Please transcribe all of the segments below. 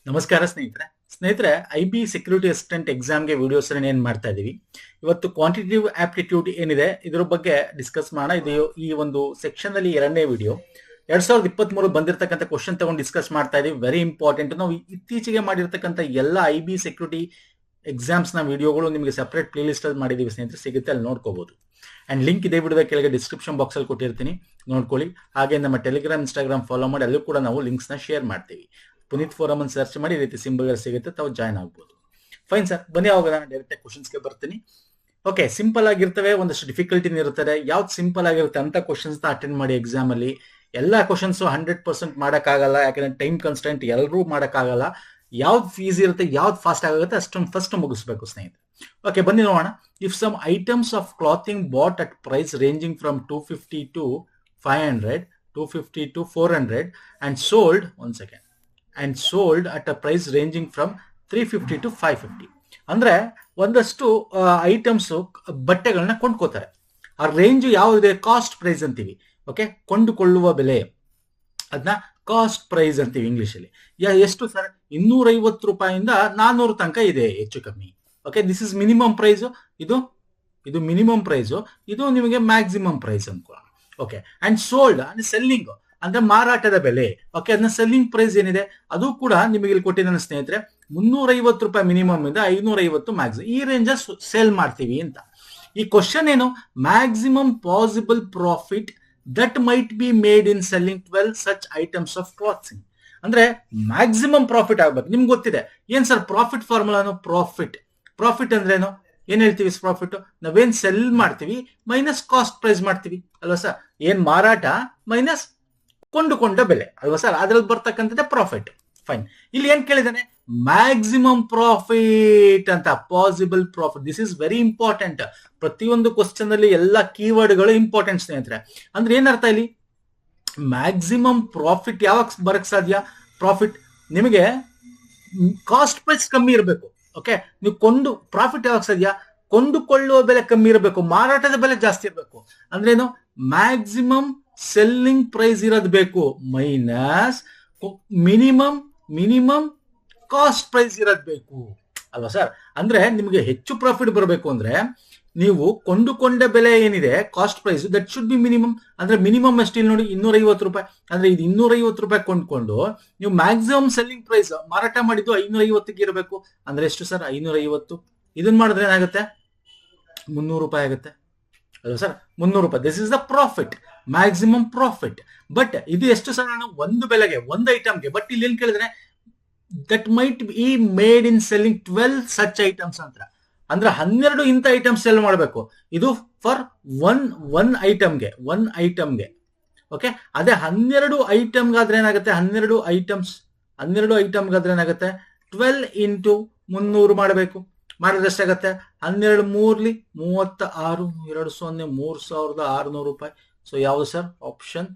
ನಮಸ್ಕಾರ ಸ್ನೇಹಿತರೆ IB security assistant ಎಕ್ಸಾಮ್ಗೆ ವಿಡಿಯೋಸ್ ಏನ್ ಮಾಡ್ತಾ ಇದೀವಿ. ಇವತ್ತು ಕ್ವಾಂಟಿಟೇಟಿವ್ ಆಪ್ಟಿಟ್ಯೂಡ್ ಏನಿದೆ ಇದ್ರ ಬಗ್ಗೆ ಡಿಸ್ಕಸ್ ಮಾಡೋಣ. ಇದು ಈ ಒಂದು ಸೆಕ್ಷನ್ ಅಲ್ಲಿ ಎರಡನೇ ವಿಡಿಯೋ. 2023 ಬಂದಿರತಕ್ಕಂಥ ಕ್ವಶನ್ ತಗೊಂಡು ಡಿಸ್ಕಸ್ ಮಾಡ್ತಾ ಇದೀವಿ. Very important. ನಾವು ಇತ್ತೀಚೆಗೆ ಮಾಡಿರ್ತಕ್ಕಂಥ ಎಲ್ಲ IB ಸೆಕ್ಯೂರಿಟಿ ಎಕ್ಸಾಮ್ಸ್ ನ ವಿಡಿಯೋಗಳು ನಿಮಗೆ ಸೆಪರೇಟ್ ಪ್ಲೇ ಲಿಸ್ಟ್ ಅಲ್ಲಿ ಮಾಡಿದೀವಿ ಸ್ನೇಹಿತರೆ, ಸಿಗುತ್ತೆ, ಅಲ್ಲಿ ನೋಡ್ಕೋಬಹುದು. ಅಂಡ್ ಲಿಂಕ್ ಇದೇ ವಿಡಿಯೋದ ಕೆಳಗೆ ಡಿಸ್ಕ್ರಿಪ್ಷನ್ ಬಾಕ್ಸ್ ಅಲ್ಲಿ ಕೊಟ್ಟಿರ್ತೀನಿ, ನೋಡ್ಕೊಳ್ಳಿ. ಹಾಗೆ ನಮ್ಮ ಟೆಲಿಗ್ರಾಮ್, ಇನ್ಸ್ಟಾಗ್ರಾಮ್ ಫಾಲೋ ಮಾಡಿ, ಅಲ್ಲೂ ಕೂಡ ನಾವು ಲಿಂಕ್ಸ್ ನ ಶೇರ್ ಮಾಡ್ತೀವಿ. ಪುನೀತ್ ಫೋರಮ್ ಅನ್ನು ಸರ್ಚ್ ಮಾಡಿ, ಈ ರೀತಿ ಸಿಂಬಲ್ ಸಿಗುತ್ತೆ, ತಾವು ಜಾಯ್ನ್ ಆಗ್ಬೋದು. ಫೈನ್ ಸರ್, ಬನ್ನಿ ಅವಾಗ ನಾನು ಡೈರೆಕ್ಟ್ ಕ್ವಶನ್ಸ್ಗೆ ಬರ್ತೀನಿ. ಓಕೆ, ಸಿಂಪಲ್ ಆಗಿರ್ತವೆ, ಒಂದಷ್ಟು ಡಿಫಿಕಲ್ಟಿನ ಇರ್ತದೆ. ಯಾವ್ದು ಸಿಂಪಲ್ ಆಗಿರುತ್ತೆ ಅಂತ ಕ್ವಶನ್ಸ್ ಅಟೆಂಡ್ ಮಾಡಿ. ಎಕ್ಸಾಮ್ ಅಲ್ಲಿ ಎಲ್ಲಾ ಕ್ವಶನ್ಸ್ 100% ಮಾಡಕ್ಕಾಗಲ್ಲ, ಯಾಕಂದ್ರೆ ಟೈಮ್ ಕನ್ಸ್ಟೆಂಟ್ ಎಲ್ಲರೂ ಮಾಡಕ್ಕಾಗಲ್ಲ. ಯಾವ್ದು ಈಸಿ ಇರುತ್ತೆ, ಯಾವ್ದು ಫಾಸ್ಟ್ ಆಗುತ್ತೆ ಅಷ್ಟೊಂದು ಫಸ್ಟ್ ಮುಗಿಸ್ಬೇಕು ಸ್ನೇಹಿತರೆ. ಓಕೆ, ಬನ್ನಿ ನೋಡೋಣ. If some items of clothing bought at price ranging from 250 to 500, 250 to 400 and sold, one second, and sold at a price ranging from 350 to 550. ಅಂದ್ರೆ ಒಂದಷ್ಟು ಐಟಮ್ಸ್ ಬಟ್ಟೆಗಳನ್ನ ಕೊಂಡ್ಕೋತಾರೆ. ಆ ರೇಂಜ್ ಯಾವ್ದಿದೆ, ಕಾಸ್ಟ್ ಪ್ರೈಸ್ ಅಂತೀವಿ. ಓಕೆ, ಕೊಂಡುಕೊಳ್ಳುವ ಬೆಲೆ, ಅದನ್ನ ಕಾಸ್ಟ್ ಪ್ರೈಸ್ ಅಂತೀವಿ English ಅಲ್ಲಿ. ಎಷ್ಟು ಸರ್? 250 ರೂಪಾಯಿಂದ 400 ತನಕ ಇದೆ, ಹೆಚ್ಚು ಕಮ್ಮಿ. Okay, this is minimum price. ಇದು ಮಿನಿಮಮ್ ಪ್ರೈಸ್, ಇದು ನಿಮಗೆ ಮ್ಯಾಕ್ಸಿಮಮ್ ಪ್ರೈಸ್ ಅನ್ಕೊಳ್ಳೋಣ. ಓಕೆ, ಅಂಡ್ ಸೋಲ್ಡ್ ಅಂದ್ರೆ ಸೆಲ್ಲಿಂಗ್, ಅಂದ್ರೆ ಮಾರಾಟದ ಬೆಲೆ. ಓಕೆ, ಅದನ್ನ ಸೆಲ್ಲಿಂಗ್ ಪ್ರೈಸ್ ಏನಿದೆ ಅದು ಕೂಡ ನಿಮಗೆ ಇಲ್ಲಿ ಕೊಟ್ಟಿದ್ದಾನೆ ಸ್ನೇಹಿತರೆ. 350 ರೂಪಾಯಿ ಮಿನಿಮಮ್ ಇಂದ 550 ಮ್ಯಾಕ್ಸಿಮಮ್, ಈ ರೇಂಜ್ ಸೇಲ್ ಮಾಡ್ತೀವಿ ಅಂತ. ಈ ಕ್ವಶನ್ ಏನು? Maximum possible profit that might be made in selling 12 such items of clothing. ಅಂದ್ರೆ ಮ್ಯಾಕ್ಸಿಮಮ್ ಪ್ರಾಫಿಟ್ ಆಗ್ಬೇಕು. ನಿಮ್ಗೆ ಗೊತ್ತಿದೆ ಏನ್ ಸರ್ ಪ್ರಾಫಿಟ್ ಫಾರ್ಮುಲಾನು? ಪ್ರಾಫಿಟ್ ಅಂದ್ರೇನು? ಏನ್ ಹೇಳ್ತೀವಿ? ಪ್ರಾಫಿಟ್ ನಾವೇನ್ ಸೆಲ್ ಮಾಡ್ತೀವಿ ಮೈನಸ್ ಕಾಸ್ಟ್ ಪ್ರೈಸ್ ಮಾಡ್ತೀವಿ ಅಲ್ವಾ ಸರ್? ಏನ್ ಮಾರಾಟ ಮೈನಸ್ ಕೊಂಡುಕೊಂಡ ಬೆಲೆ ಅಲ್ವಾ ಸರ್? ಅದ್ರಲ್ಲಿ ಬರ್ತಕ್ಕಂಥದ್ದೇ ಪ್ರಾಫಿಟ್. ಫೈನ್. ಇಲ್ಲಿ ಏನ್ ಕೇಳಿದಾನೆ? ಮ್ಯಾಕ್ಸಿಮಮ್ ಪ್ರಾಫಿಟ್ ಅಂತ. Possible profit, this is very important. ಪ್ರತಿಯೊಂದು ಕ್ವಶನ್ ಅಲ್ಲಿ ಎಲ್ಲ ಕೀವರ್ಡ್ಗಳು ಇಂಪಾರ್ಟೆಂಟ್ ಸ್ನೇಹಿತರೆ. ಅಂದ್ರೆ ಏನರ್ಥ ಇಲ್ಲಿ? ಮ್ಯಾಕ್ಸಿಮಮ್ ಪ್ರಾಫಿಟ್ ಯಾವಾಗ ಬರಕ್ ಸಾಧ್ಯ? ಪ್ರಾಫಿಟ್ ನಿಮಗೆ ಕಾಸ್ಟ್ ಪ್ರೈಸ್ ಕಮ್ಮಿ ಇರಬೇಕು. ಓಕೆ, ನೀವು ಪ್ರಾಫಿಟ್ ಯಾವಾಗ ಸಾಧ್ಯ? ಕೊಂಡುಕೊಳ್ಳುವ ಬೆಲೆ ಕಮ್ಮಿ ಇರಬೇಕು, ಮಾರಾಟದ ಬೆಲೆ ಜಾಸ್ತಿ ಇರಬೇಕು. ಅಂದ್ರೇನು? ಮ್ಯಾಕ್ಸಿಮಮ್ ಸೆಲ್ಲಿಂಗ್ ಪ್ರೈಸ್ ಇರೋದು ಬೇಕು ಮೈನಸ್ ಮಿನಿಮಮ್ ಕಾಸ್ಟ್ ಪ್ರೈಸ್ ಇರೋದು ಬೇಕು ಅಲ್ವಾ ಸರ್? ಅಂದ್ರೆ ನಿಮಗೆ ಹೆಚ್ಚು ಪ್ರಾಫಿಟ್ ಬರಬೇಕು ಅಂದ್ರೆ ನೀವು ಕೊಂಡುಕೊಂಡ ಬೆಲೆ ಏನಿದೆ cost price, that should be minimum. ಅಂದ್ರೆ ಮಿನಿಮಮ್ ಎಷ್ಟು? ಇಲ್ಲಿ ನೋಡಿ, 250 ರೂಪಾಯಿ. ಅಂದ್ರೆ ಇದು 250 ರೂಪಾಯಿ ಕೊಂಡ್ಕೊಂಡು ನೀವು ಮ್ಯಾಕ್ಸಿಮಮ್ ಸೆಲ್ಲಿಂಗ್ ಪ್ರೈಸ್ ಮಾರಾಟ ಮಾಡಿದ್ದು 550ಗೆ ಇರಬೇಕು. ಅಂದ್ರೆ ಎಷ್ಟು ಸರ್? 550. ಇದನ್ನ ಮಾಡಿದ್ರೆ ಏನಾಗುತ್ತೆ? 300 ರೂಪಾಯಿ ಆಗುತ್ತೆ ಅಲ್ವಾ ಸರ್? 300 ರೂಪಾಯಿ. This is the profit, maximum profit. But ಇದು ಎಷ್ಟು ಸರ್? ನಾನು ಒಂದು ಬೆಲೆಗೆ, ಒಂದು ಐಟಮ್ಗೆ. ಬಟ್ ಇಲ್ಲಿ ಏನ್ ಕೇಳಿದ್ರೆ that might be made in selling 12 such items ಅಂತ. ಅಂದ್ರೆ 12 ಇಂಥ ಐಟಮ್ಸ್ ಸೆಲ್ ಮಾಡಬೇಕು. ಇದು ಫಾರ್ ಒನ್ ಐಟಮ್ಗೆ. ಓಕೆ, ಅದೇ 12 ಐಟಮ್ಗಾದ್ರೆ ಏನಾಗುತ್ತೆ? 12 ಐಟಮ್ಗಾದ್ರೆ ಏನಾಗುತ್ತೆ? 12 ಇಂಟು 300 ಮಾಡಬೇಕು. ಮಾಡಿದ್ರೆ ಎಷ್ಟಾಗತ್ತೆ? 12 3 36, 2 0 3600 ರೂಪಾಯಿ. ಸೊ ಯಾವುದು sir? Option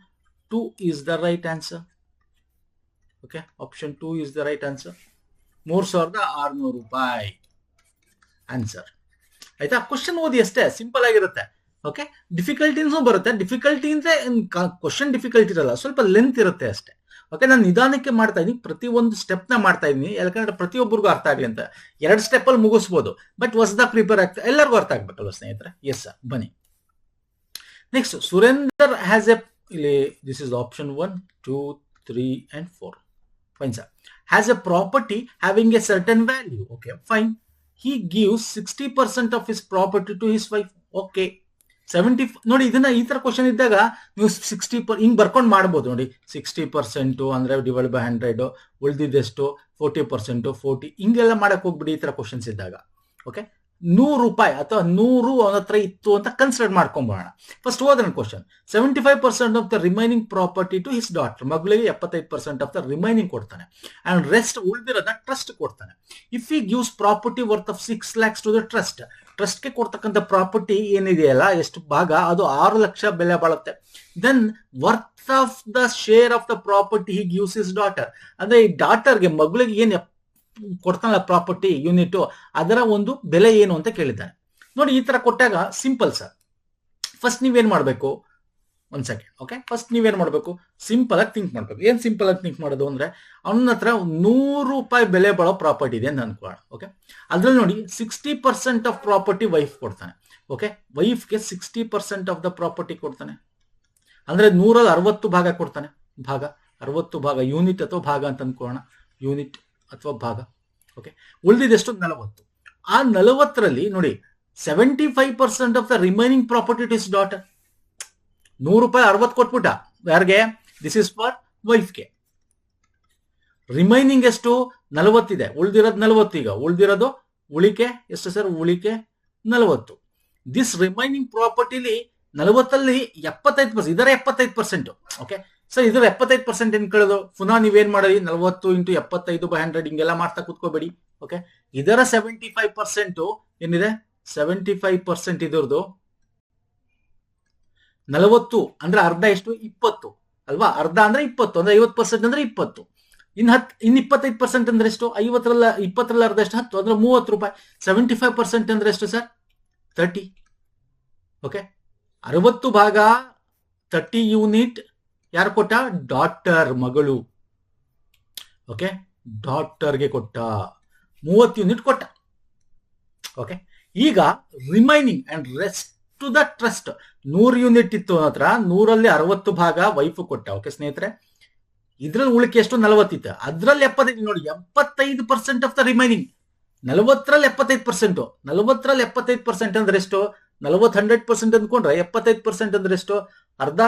2 is the right answer. Okay, option 2 is the right answer. 3600 ರೂಪಾಯಿ ಆನ್ಸರ್. ಆಯ್ತಾ? ಕ್ವಶನ್ ಓದಿ ಅಷ್ಟೇ, ಸಿಂಪಲ್ ಆಗಿರುತ್ತೆ. ಓಕೆ, ಡಿಫಿಕಲ್ಟಿನೂ ಬರುತ್ತೆ. ಡಿಫಿಕಲ್ಟಿ ಅಂದ್ರೆ ಕ್ವಶನ್ ಡಿಫಿಕಲ್ಟಿ ಇರಲ್ಲ, ಸ್ವಲ್ಪ ಲೆಂತ್ ಇರುತ್ತೆ ಅಷ್ಟೇ. ಓಕೆ, ನಾನು ನಿಧಾನಕ್ಕೆ ಮಾಡ್ತಾ ಇದೀನಿ, ಪ್ರತಿಯೊಂದು ಸ್ಟೆಪ್ ನ ಮಾಡ್ತಾ ಇದೀನಿ, ಯಾಕಂದ್ರೆ ಪ್ರತಿಯೊಬ್ಬರಿಗೂ ಅರ್ಥ ಆಗ್ಲಿ ಅಂತ. 2 ಸ್ಟೆಪ್ ಅಲ್ಲಿ ಮುಗಿಸ್ಬೋದು, ಬಟ್ ಹೊಸದ ಪ್ರಿಪೇರ್ ಆಗ್ತಾ ಎಲ್ಲರಿಗೂ ಅರ್ಥ ಆಗ್ಬೇಕಲ್ವ ಸ್ನೇಹಿತರೆ? ಎಸ್ ಸರ್, ಬನ್ನಿ ನೆಕ್ಸ್ಟ್. ಸುರೇಂದರ್ ಹ್ಯಾಸ್ ಎ, ಇಲ್ಲಿ this is option 1, 2, 3 and 4. Fine sir. Has A property having A certain value. Okay, fine. He gives 60% of his property to his wife. Okay, 70. ನೋಡಿ, ಇದನ್ನ ಈ ತರ ಕ್ವಶನ್ ಇದ್ದಾಗ ನೀವು 60 ಹಿಂಗ್ ಬರ್ಕೊಂಡು ಮಾಡ್ಬೋದು ನೋಡಿ. 60% ಅಂದ್ರೆ ಡಿವೈಡ್ ಬೈ 100, ಉಳಿದಿದ್ದೆಷ್ಟು 40%, 40 ಹಿಂಗೆಲ್ಲ ಮಾಡಕ್ ಹೋಗ್ಬಿಡಿ ಈ ತರ ಕ್ವಶನ್ಸ್ ಇದ್ದಾಗ. ಓಕೆ, 100 ರೂಪಾಯಿ ಅಥವಾ 100 ಅವನ ಹತ್ರ ಇತ್ತು ಅಂತ ಕನ್ಸಿಡರ್ ಮಾಡ್ಕೊಂಬೋಣ. ಫಸ್ಟ್ ಓದೋಣ question. 75% of the remaining property to his daughter. ಮಗಳಿಗೆ 75% ಆಫ್ ದ ರಿಮೈನಿಂಗ್ ಕೊಡ್ತಾನೆ. ಅಂಡ್ ರೆಸ್ಟ್ ಉಳಿದಿರೋದನ್ನ ಟ್ರಸ್ಟ್ ಕೊಡ್ತಾನೆ. If he gives property worth of 6 lakhs to the trust. ಟ್ರಸ್ಟ್ಗೆ ಕೊಡ್ತಕ್ಕಂಥ ಪ್ರಾಪರ್ಟಿ ಏನಿದೆಯಲ್ಲ, ಎಷ್ಟು ಭಾಗ, ಅದು 6 ಲಕ್ಷ ಬೆಲೆ ಬಾಳುತ್ತೆ. Then worth of the share of the property he gives his daughter. ಅಂದ್ರೆ ಈ ಡಾಟರ್ಗೆ, ಮಗಳಿಗೆ ಏನ್ ಕೊಡ್ತಾನಲ್ಲ ಪ್ರಾಪರ್ಟಿ ಯೂನಿಟ್, ಅದರ ಒಂದು ಬೆಲೆ ಏನು ಅಂತ ಕೇಳಿದ್ದಾನೆ. ನೋಡಿ, ಈ ತರ ಕೊಟ್ಟಾಗ ಸಿಂಪಲ್ ಸರ್. ಫಸ್ಟ್ ನೀವೇನ್ ಮಾಡ್ಬೇಕು? 1 ಸೆಕೆಂಡ್. ಓಕೆ, ಫಸ್ಟ್ ನೀವೇನ್ ಮಾಡಬೇಕು, ಸಿಂಪಲ್ ಆಗಿ ಥಿಂಕ್ ಮಾಡಬೇಕು. ಏನ್ ಸಿಂಪಲ್ ಆಗಿ ಥಿಂಕ್ ಮಾಡೋದು ಅಂದ್ರೆ, ಅವನ ಹತ್ರ 100 ರೂಪಾಯಿ ಬೆಲೆ ಬಾಳೋ ಪ್ರಾಪರ್ಟಿ ಇದೆ ಅಂತ ಅನ್ಕೋಣ. ಓಕೆ, ಅದ್ರಲ್ಲಿ ನೋಡಿ 60% ಆಫ್ ಪ್ರಾಪರ್ಟಿ ವೈಫ್ ಕೊಡ್ತಾನೆ. ಓಕೆ, ವೈಫ್ಗೆ 60% ಆಫ್ ದ ಪ್ರಾಪರ್ಟಿ ಕೊಡ್ತಾನೆ. ಅಂದ್ರೆ 100ರಲ್ಲಿ 60 ಭಾಗ ಕೊಡ್ತಾನೆ. ಭಾಗ 60 ಭಾಗ, ಯೂನಿಟ್ ಅಥವಾ ಭಾಗ ಅಂತ ಅನ್ಕೋಣ, ಯೂನಿಟ್ ಅಥವಾ ಭಾಗ. ಓಕೆ, ಉಳಿದಿದೆಷ್ಟು 40. ಆ 40ರಲ್ಲಿ ನೋಡಿ 75% of the remaining property to his daughter. 100 ರೂಪಾಯಿ 60 ಕೊಟ್ಬಿಟ್ಟ ಯಾರಿಗೆ, ದಿಸ್ ಇಸ್ ಫಾರ್ ವೈಫ್ಗೆ. ರಿಮೈನಿಂಗ್ ಎಷ್ಟು 40 ಇದೆ, ಉಳಿದಿರೋದು 40. ಈಗ ಉಳಿದಿರೋದು ಉಳಿಕೆ ಎಷ್ಟು ಸರ್, ಉಳಿಕೆ 40. ದಿಸ್ ರಿಮೈನಿಂಗ್ ಪ್ರಾಪರ್ಟಿಲಿ 40ಅಲ್ಲಿ 75%, ಇದರ 75%. ಓಕೆ ಸರ್, ಇದರ 75% ಏನ್ ಕೇಳೋದು, ಪುನಃ ನೀವೇನ್ ಮಾಡೋದು, 40 × 75/100 ಹಿಂಗೆಲ್ಲ ಮಾಡ್ತಾ ಕೂತ್ಕೋಬೇಡಿ. ಓಕೆ, ಇದರ 75% ಏನಿದೆ, 75% ಇದರದು 40 ಅಂದ್ರೆ ಅರ್ಧ ಎಷ್ಟು, 20 ಅಲ್ವಾ. ಅರ್ಧ ಅಂದ್ರೆ 20, ಅಂದ್ರೆ 50% ಅಂದ್ರೆ 20. ಇನ್ 25% ಅಂದ್ರೆ ಎಷ್ಟು, 20ರಲ್ಲಿ ಅರ್ಧ ಎಷ್ಟು, 10 ಅಂದ್ರೆ 30 ರೂಪಾಯಿ. 75% ಅಂದ್ರೆ ಎಷ್ಟು ಸರ್, 30. ಓಕೆ, 60 ಭಾಗ 30 ಯೂನಿಟ್ ಯಾರು ಕೊಟ್ಟ, ಡಾಟರ್, ಮಗಳು. ಓಕೆ, ಡಾಟರ್ಗೆ ಕೊಟ್ಟ 30 ಯೂನಿಟ್ ಕೊಟ್ಟ. ಓಕೆ, ಈಗ remaining and rest to the trust 100 unit ಇತ್ತು ಹತ್ರ, 100ರಲ್ಲಿ 60 ಭಾಗ ವೈಫ್ ಕೊಟ್ಟ. ಓಕೆ ಸ್ನೇಹಿತರೆ, ಇದ್ರಲ್ಲಿ ಉಳಿಕೆ ಎಷ್ಟು, 40 ಇತ್ತು. ಅದ್ರಲ್ಲಿ 75 ನೋಡಿ, 75% ಆಫ್ ದ ರಿಮೈನಿಂಗ್. 40ರಲ್ಲಿ 75%, 40ರಲ್ಲಿ 75% ಅಂದ್ರೆ ಎಷ್ಟು, 40 100% ಅಂದ್ಕೊಂಡ್ರೆ 75% ಅಂದ್ರೆ ಎಷ್ಟು, ಅರ್ಧ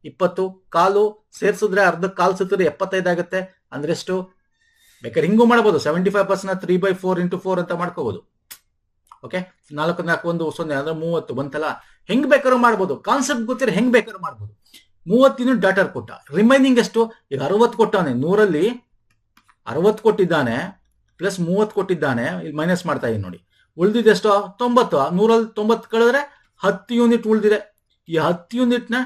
20, ಕಾಲು ಸೇರ್ಸಿದ್ರೆ ಅರ್ಧ ಕಾಲು ಸುತ್ತಿದ್ರೆ 75 ಆಗುತ್ತೆ. ಅಂದ್ರೆ ಎಷ್ಟು, ಬೇಕಾದ್ರೆ ಹಿಂಗೂ ಮಾಡಬಹುದು, 75% 3/4 × 4 ಅಂತ ಮಾಡ್ಕೋಬಹುದು. ಓಕೆ, 4 4 1 0 ಅಂದ್ರೆ 30 ಬಂತಲ್ಲ. ಹೆಂಗ್ ಬೇಕಾದ್ರೂ ಮಾಡ್ಬೋದು, ಕಾನ್ಸೆಪ್ಟ್ ಗೊತ್ತಿರ ಹೆಂಗ್ ಬೇಕಾದ್ರೂ ಮಾಡ್ಬೋದು. 30 ಯೂನಿಟ್ ಡಾಟರ್ ಕೊಟ್ಟ, ರಿಮೈನಿಂಗ್ ಎಷ್ಟು, ಈಗ 60 ಕೊಟ್ಟಾನೆ, 100ರಲ್ಲಿ 60 ಕೊಟ್ಟಿದ್ದಾನೆ ಪ್ಲಸ್ 30 ಕೊಟ್ಟಿದ್ದಾನೆ. ಇಲ್ಲಿ ಮೈನಸ್ ಮಾಡ್ತಾ ಇದೀನಿ ನೋಡಿ, ಉಳಿದಿದ್ದೆಷ್ಟು 90. 100ರಲ್ಲಿ 90 ಕಳೆದ್ರೆ 10 ಯೂನಿಟ್ ಉಳಿದಿದೆ. ಈ 10 ಯೂನಿಟ್ ನ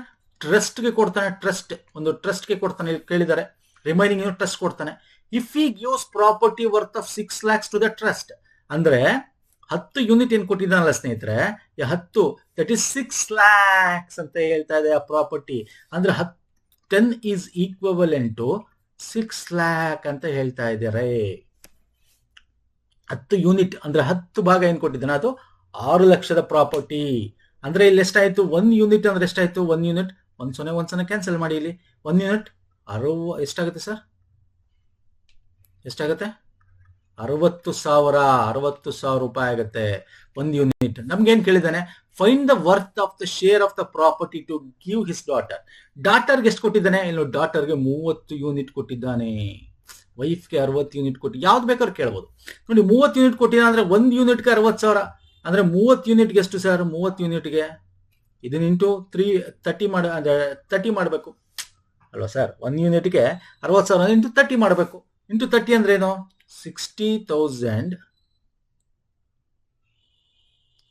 ಟ್ರಸ್ಟ್ಗೆ ಕೊಡ್ತಾನೆ. ಟ್ರಸ್ಟ್, ಒಂದು ಟ್ರಸ್ಟ್ಗೆ ಕೊಡ್ತಾನೆ. ಕೇಳಿದ್ದಾರೆ ರಿಮೈನಿಂಗ್ ಟ್ರಸ್ಟ್ ಕೊಡ್ತಾನೆ. If he gives property worth of 6 lakhs to the trust, ಅಂದ್ರೆ 10 ಯೂನಿಟ್ ಏನ್ ಕೊಟ್ಟಿದ್ದಾನಲ್ಲ ಸ್ನೇಹಿತರೆ, 10 ದಟ್ ಇಸ್ 6 lakhs ಅಂತ ಹೇಳ್ತಾ ಇದೆ ಆ ಪ್ರಾಪರ್ಟಿ. ಅಂದ್ರೆ 10 ಈಸ್ ಈಕ್ವಲೆಂಟ್ ಟು 6 lakh ಅಂತ ಹೇಳ್ತಾ ಇದ್ದಾರೆ. 10 ಯೂನಿಟ್ ಅಂದ್ರೆ 10 ಭಾಗ ಏನ್ ಕೊಟ್ಟಿದ್ದಾನೆ, ಅದು 6 ಲಕ್ಷದ ಪ್ರಾಪರ್ಟಿ. ಅಂದ್ರೆ ಇಲ್ಲಿ ಎಷ್ಟಾಯ್ತು, 1 ಯೂನಿಟ್ ಅಂದ್ರೆ ಎಷ್ಟಾಯ್ತು, 1 ಯೂನಿಟ್ 1 ಕ್ಯಾನ್ಸಲ್ ಮಾಡಿ. ಇಲ್ಲಿ 1 ಯೂನಿಟ್ ಎಷ್ಟಾಗುತ್ತೆ ಸರ್, ಎಷ್ಟಾಗುತ್ತೆ, 60,000 ರೂಪಾಯಿ ಆಗುತ್ತೆ 1 ಯೂನಿಟ್. ನಮ್ಗೆ ಏನ್ ಕೇಳಿದಾನೆ, find the worth of the share of the property to give his daughter. ಡಾಟರ್ಗೆ ಎಷ್ಟು ಕೊಟ್ಟಿದ್ದಾನೆ, ಇಲ್ಲಿ ಡಾಟರ್ಗೆ 30 ಯೂನಿಟ್ ಕೊಟ್ಟಿದ್ದಾನೆ, ವೈಫ್ಗೆ 60 ಯೂನಿಟ್ ಕೊಟ್ಟು, ಯಾವ್ದು ಬೇಕಾದ್ರೂ ಕೇಳ್ಬೋದು ನೋಡಿ. 30 ಯೂನಿಟ್ ಕೊಟ್ಟಿದ್ದಾನೆ ಅಂದ್ರೆ 1 ಯೂನಿಟ್ಗೆ 60,000 ಅಂದ್ರೆ 30 ಯೂನಿಟ್ಗೆ ಎಷ್ಟು ಸರ್, 30 ಯೂನಿಟ್ಗೆ ಇದನ್ನ ಇಂಟು 30 ಮಾಡಬೇಕು ಅಲ್ವಾ ಸರ್. 1 ಯೂನಿಟ್ಗೆ 60,000 ಇಂಟು 30 ಮಾಡಬೇಕು. ಇಂಟು 30 ಅಂದ್ರೆ ಏನು, 60,000.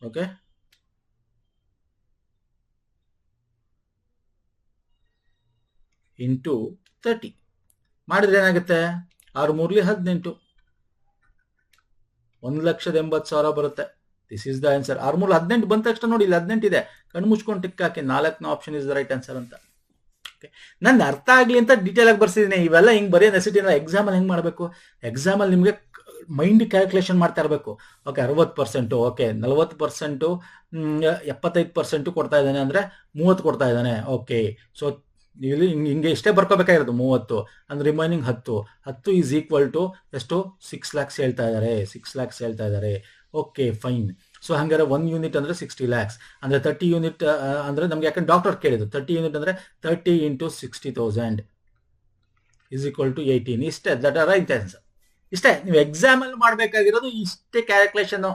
ಓಕೆ, ಇಂಟು 30 ಮಾಡಿದ್ರೆ ಏನಾಗುತ್ತೆ, 6 3 18, 1,80,000 ಬರುತ್ತೆ. This is the answer. 6 3 18 ಬಂದ ತಕ್ಷಣ ನೋಡಿ, ಇಲ್ಲಿ 18 ಇದೆ, ಕಣ್ಣು ಮುಚ್ಕೊಂಡು ಟಿಕ್ ಹಾಕಿ, 4ನೇ option is the right answer ಅಂತ. ನನ್ಗೆ ಅರ್ಥ ಆಗ್ಲಿ ಅಂತ ಡೀಟೇಲ್ ಆಗಿ ಬರ್ಸಿದ್ದೀನಿ. ಇವೆಲ್ಲ ಹಿಂಗ್ ಬರೆಯೋ ನೆಸಿಟಿ ಇಲ್ಲ. ಎಕ್ಸಾಮ್ ಅಲ್ಲಿ ಹೆಂಗ್ ಮಾಡಬೇಕು, ಎಕ್ಸಾಮ್ ಅಲ್ಲಿ ನಿಮ್ಗೆ ಮೈಂಡ್ ಕ್ಯಾಲ್ಕುಲೇಷನ್ ಮಾಡ್ತಾ ಇರಬೇಕು. ಓಕೆ, 60%, ಓಕೆ 40%, 75% ಕೊಡ್ತಾ ಇದ್ದಾನೆ ಅಂದ್ರೆ 30 ಕೊಡ್ತಾ ಇದ್ದಾನೆ. ಓಕೆ, ಸೊ ಇಲ್ಲಿ ಹಿಂಗೆ ಇಷ್ಟೇ ಬರ್ಕೋಬೇಕಾಗಿರೋದು 30 ಅಂದ್ರೆ ರಿಮೈನಿಂಗ್ 10 ಈಸ್ ಈಕ್ವಲ್ ಟು ಎಷ್ಟು, 6 lakhs ಹೇಳ್ತಾ ಇದ್ದಾರೆ, 6 lakhs ಹೇಳ್ತಾ ಇದ್ದಾರೆ. Okay fine. ಸೊ ಹಂಗಾರೆ 1 ಯೂನಿಟ್ ಅಂದ್ರೆ 60 lakhs ಅಂದ್ರೆ 30 ಯೂನಿಟ್ ಅಂದ್ರೆ ನಮ್ಗೆ ಯಾಕಂದ್ರೆ ಡಾಕ್ಟರ್ ಕೇಳಿದ್ರು 30 ಯೂನಿಟ್ ಅಂದ್ರೆ 30 × 60,000 ಇಸ್ ಈಕ್ವಲ್ ಟು 18. ಇಷ್ಟೇ, ದಟ್ ಆರ್ ರೈಟ್ ಆನ್ಸರ್. ಇಷ್ಟೇ ನೀವು ಎಕ್ಸಾಮ್ ಅಲ್ಲಿ ಮಾಡ್ಬೇಕಾಗಿರೋದು, ಇಷ್ಟೇ ಕ್ಯಾಲ್ಕುಲೇಷನ್.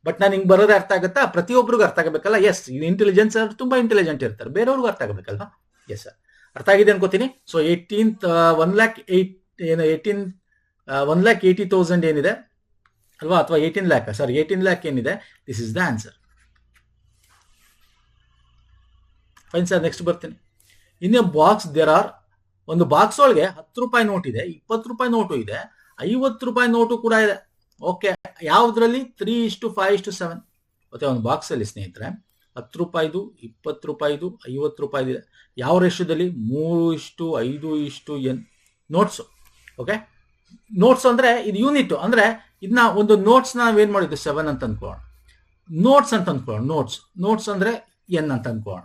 ಬಟ್ ನಾನು ಹಿಂಗ್ ಬರೋದೇ ಅರ್ಥ ಆಗುತ್ತಾ, ಪ್ರತಿಯೊಬ್ಬರಿಗೂ ಅರ್ಥ ಆಗಬೇಕಲ್ಲ. ಎಸ್, ಇಂಟೆಲಿಜೆನ್ಸ್ ತುಂಬಾ ಇಂಟೆಲಿಜೆಂಟ್ ಇರ್ತಾರೆ, ಬೇರೆಯವ್ರಿಗೂ ಅರ್ಥ ಆಗಬೇಕಲ್ವಾ. ಎಸ್ ಸರ್, ಅರ್ಥ ಆಗಿದೆ ಅನ್ಕೋತೀನಿ. ಸೊ 1,80,000 ಏನಿದೆ ಅಲ್ವಾ, ಅಥವಾ 18 lakh, ಸರ್ 18 lakh ಏನಿದೆ, this is the answer. Fine sir, next ಬರ್ತೀನಿ. ಇನ್ನು ಬಾಕ್ಸ್ ದೇರ್ ಆರ್, ಒಂದು ಬಾಕ್ಸ್ ಒಳಗೆ 10 ರೂಪಾಯಿ ನೋಟ್ ಇದೆ, 20 ರೂಪಾಯಿ ನೋಟು ಇದೆ, 50 ರೂಪಾಯಿ ನೋಟು ಕೂಡ ಇದೆ. ಓಕೆ, ಯಾವ್ದ್ರಲ್ಲಿ 3:5:7. ಮತ್ತೆ ಒಂದು ಬಾಕ್ಸ್ ಅಲ್ಲಿ ಸ್ನೇಹಿತರೆ 10 ರೂಪಾಯಿದು, 20 ರೂಪಾಯಿದು, 50 ರೂಪಾಯಿದು ಇದೆ. ಯಾವ ರೇಷ್ಯದಲ್ಲಿ? 3:5:n notes. ಓಕೆ, ನೋಟ್ಸ್ ಅಂದ್ರೆ ಇದು ಯೂನಿಟ್. ಅಂದ್ರೆ ಇದನ್ನ ಒಂದು ನೋಟ್ಸ್ ನಾವೇನ್ ಮಾಡಿದ್ವಿ 7 ಅಂತ ಅನ್ಕೋಣ. ನೋಟ್ಸ್ ಅಂತ ಅನ್ಕೊಳ್ಳೋಣ. ನೋಟ್ಸ್ ಅಂದ್ರೆ n ಅಂತ ಅನ್ಕೋಣ.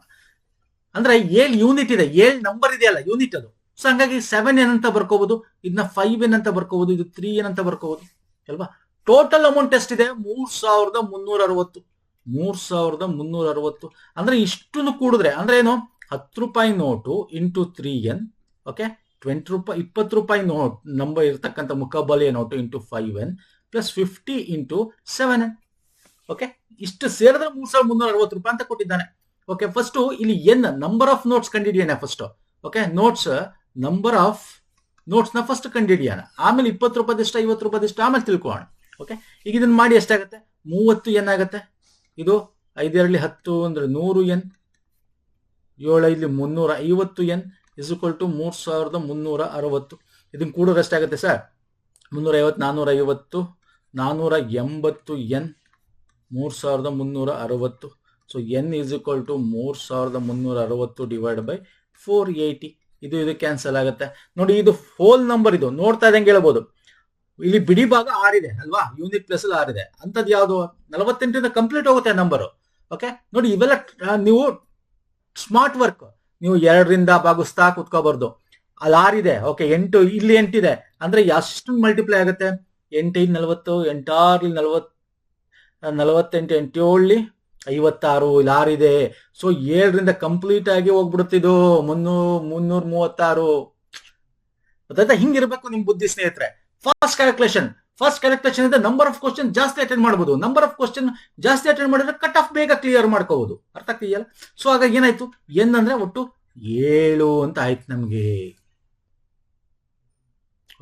ಅಂದ್ರೆ 7 ಯೂನಿಟ್ ಇದೆ, 7 ನಂಬರ್ ಇದೆಯಲ್ಲ ಯೂನಿಟ್ ಅದು. ಸೊ ಹಂಗಾಗಿ 7n ಅಂತ ಬರ್ಕೋಬಹುದು, ಇದನ್ನ 5n ಅಂತ ಬರ್ಕೋಬಹುದು, ಇದು 3n ಅಂತ ಬರ್ಕೋಬಹುದು ಅಲ್ವಾ. ಟೋಟಲ್ ಅಮೌಂಟ್ ಎಷ್ಟಿದೆ? 3,360. 3,360 ಅಂದ್ರೆ ಇಷ್ಟನ್ನು ಕೂಡಿದ್ರೆ ಅಂದ್ರೆ ಏನು? 10 ರೂಪಾಯಿ ನೋಟು ಇಂಟು 3n. ಓಕೆ, 20 ರೂಪಾಯಿ 20 ರೂಪಾಯಿ ನೋಟ್ ನಂಬರ್ ಇರ್ತಕ್ಕಂಥ ಮುಖಬಲೆಯ note into 5n plus 50 into 7n. Okay, ಇಷ್ಟು ಸೇರಿದ್ರೆ 3,360 ರೂಪಾಯಿ ಅಂತ ಕೊಟ್ಟಿದ್ದಾನೆ. ಓಕೆ, ಫಸ್ಟ್ ಇಲ್ಲಿ ಎನ್ ನಂಬರ್ ಆಫ್ ನೋಟ್ಸ್ ಕಂಡಿಡಿಯೋಣ first. Okay, notes number of notes ನ ಫಸ್ಟ್ ಕಂಡಿಡಿಯೋಣ, ಆಮೇಲೆ 20 ರೂಪಾಯಿದಷ್ಟು 50 ರೂಪಾಯಿದಷ್ಟು ಆಮೇಲೆ ತಿಳ್ಕೊಳ್ಳೋಣ. ಓಕೆ, ಈಗ ಇದನ್ನ ಮಾಡಿ ಎಷ್ಟಾಗುತ್ತೆ? 30n ಆಗುತ್ತೆ. ಇದು 5 10 ಅಂದ್ರೆ 100n, 7 350n is equal to 3,360. ಇದನ್ನ ಕೂಡಿದ್ರೆ ಎಷ್ಟಾಗುತ್ತೆ sir? 350 450 480n 3,360. So n is equal to 3,360 divide by 480. ಇದು ಕ್ಯಾನ್ಸಲ್ ಆಗುತ್ತೆ ನೋಡಿ. ಇದು ಹೋಲ್ ನಂಬರ್, ಇದು ನೋಡ್ತಾ ಇದ್ದಂಗೆ ಹೇಳ್ಬೋದು. ಇಲ್ಲಿ ಬಿಡಿ ಭಾಗ 6 ಇದೆ ಅಲ್ವಾ, ಯೂನಿಟ್ ಪ್ಲಸ್ 6 ಇದೆ. ಅಂತದ್ದು ಯಾವುದು? 48 ಕಂಪ್ಲೀಟ್ ಹೋಗುತ್ತೆ ನಂಬರು. ಓಕೆ ನೋಡಿ, ಇವೆಲ್ಲ ನೀವು ಸ್ಮಾರ್ಟ್ ವರ್ಕ್. ನೀವು 2ರಿಂದ ಭಾಗಿಸ್ತಾ ಕುತ್ಕೋಬಾರ್ದು. ಅಲ್ಲಿ 6 ಇದೆ. ಓಕೆ, 8 ಇಲ್ಲಿ 8 ಇದೆ ಅಂದ್ರೆ ಎಷ್ಟು ಮಲ್ಟಿಪ್ಲೈ ಆಗುತ್ತೆ? 8 × 40, 8 × 40, 48, 8 7 56, ಇಲ್ಲಿ 6 ಇದೆ. ಸೊ 7ರಿಂದ ಕಂಪ್ಲೀಟ್ ಆಗಿ ಹೋಗ್ಬಿಡುತ್ತಿದ್ದು 336. ಗೊತ್ತಾಯ್ತಾ? ಹಿಂಗಿರ್ಬೇಕು ನಿಮ್ ಬುದ್ಧಿ ಸ್ನೇಹಿತರೆ. ಫಸ್ಟ್ ಕ್ಯಾಲ್ಕುಲೇಷನ್ ಇದೆ. ನಂಬರ್ ಆಫ್ ಕ್ವಶನ್ ಜಾಸ್ತಿ ಅಟೆಂಡ್ ಮಾಡಬಹುದು. ನಂಬರ್ ಆಫ್ ಕ್ವಶನ್ ಜಾಸ್ತಿ ಅಟೆಂಡ್ ಮಾಡಿದ್ರೆ ಕಟ್ ಆಫ್ ಬೇಗ ಕ್ಲಿಯರ್ ಮಾಡ್ಕೋಬಹುದು. ಅರ್ಥ ಆಗ್ತಿದೆಯಲ್ಲ? ಸೊ ಹಾಗಾಗಿ ಏನಾಯ್ತು? ಎನ್ ಅಂದ್ರೆ ಒಟ್ಟು 7 ಅಂತ ಆಯ್ತು ನಮ್ಗೆ.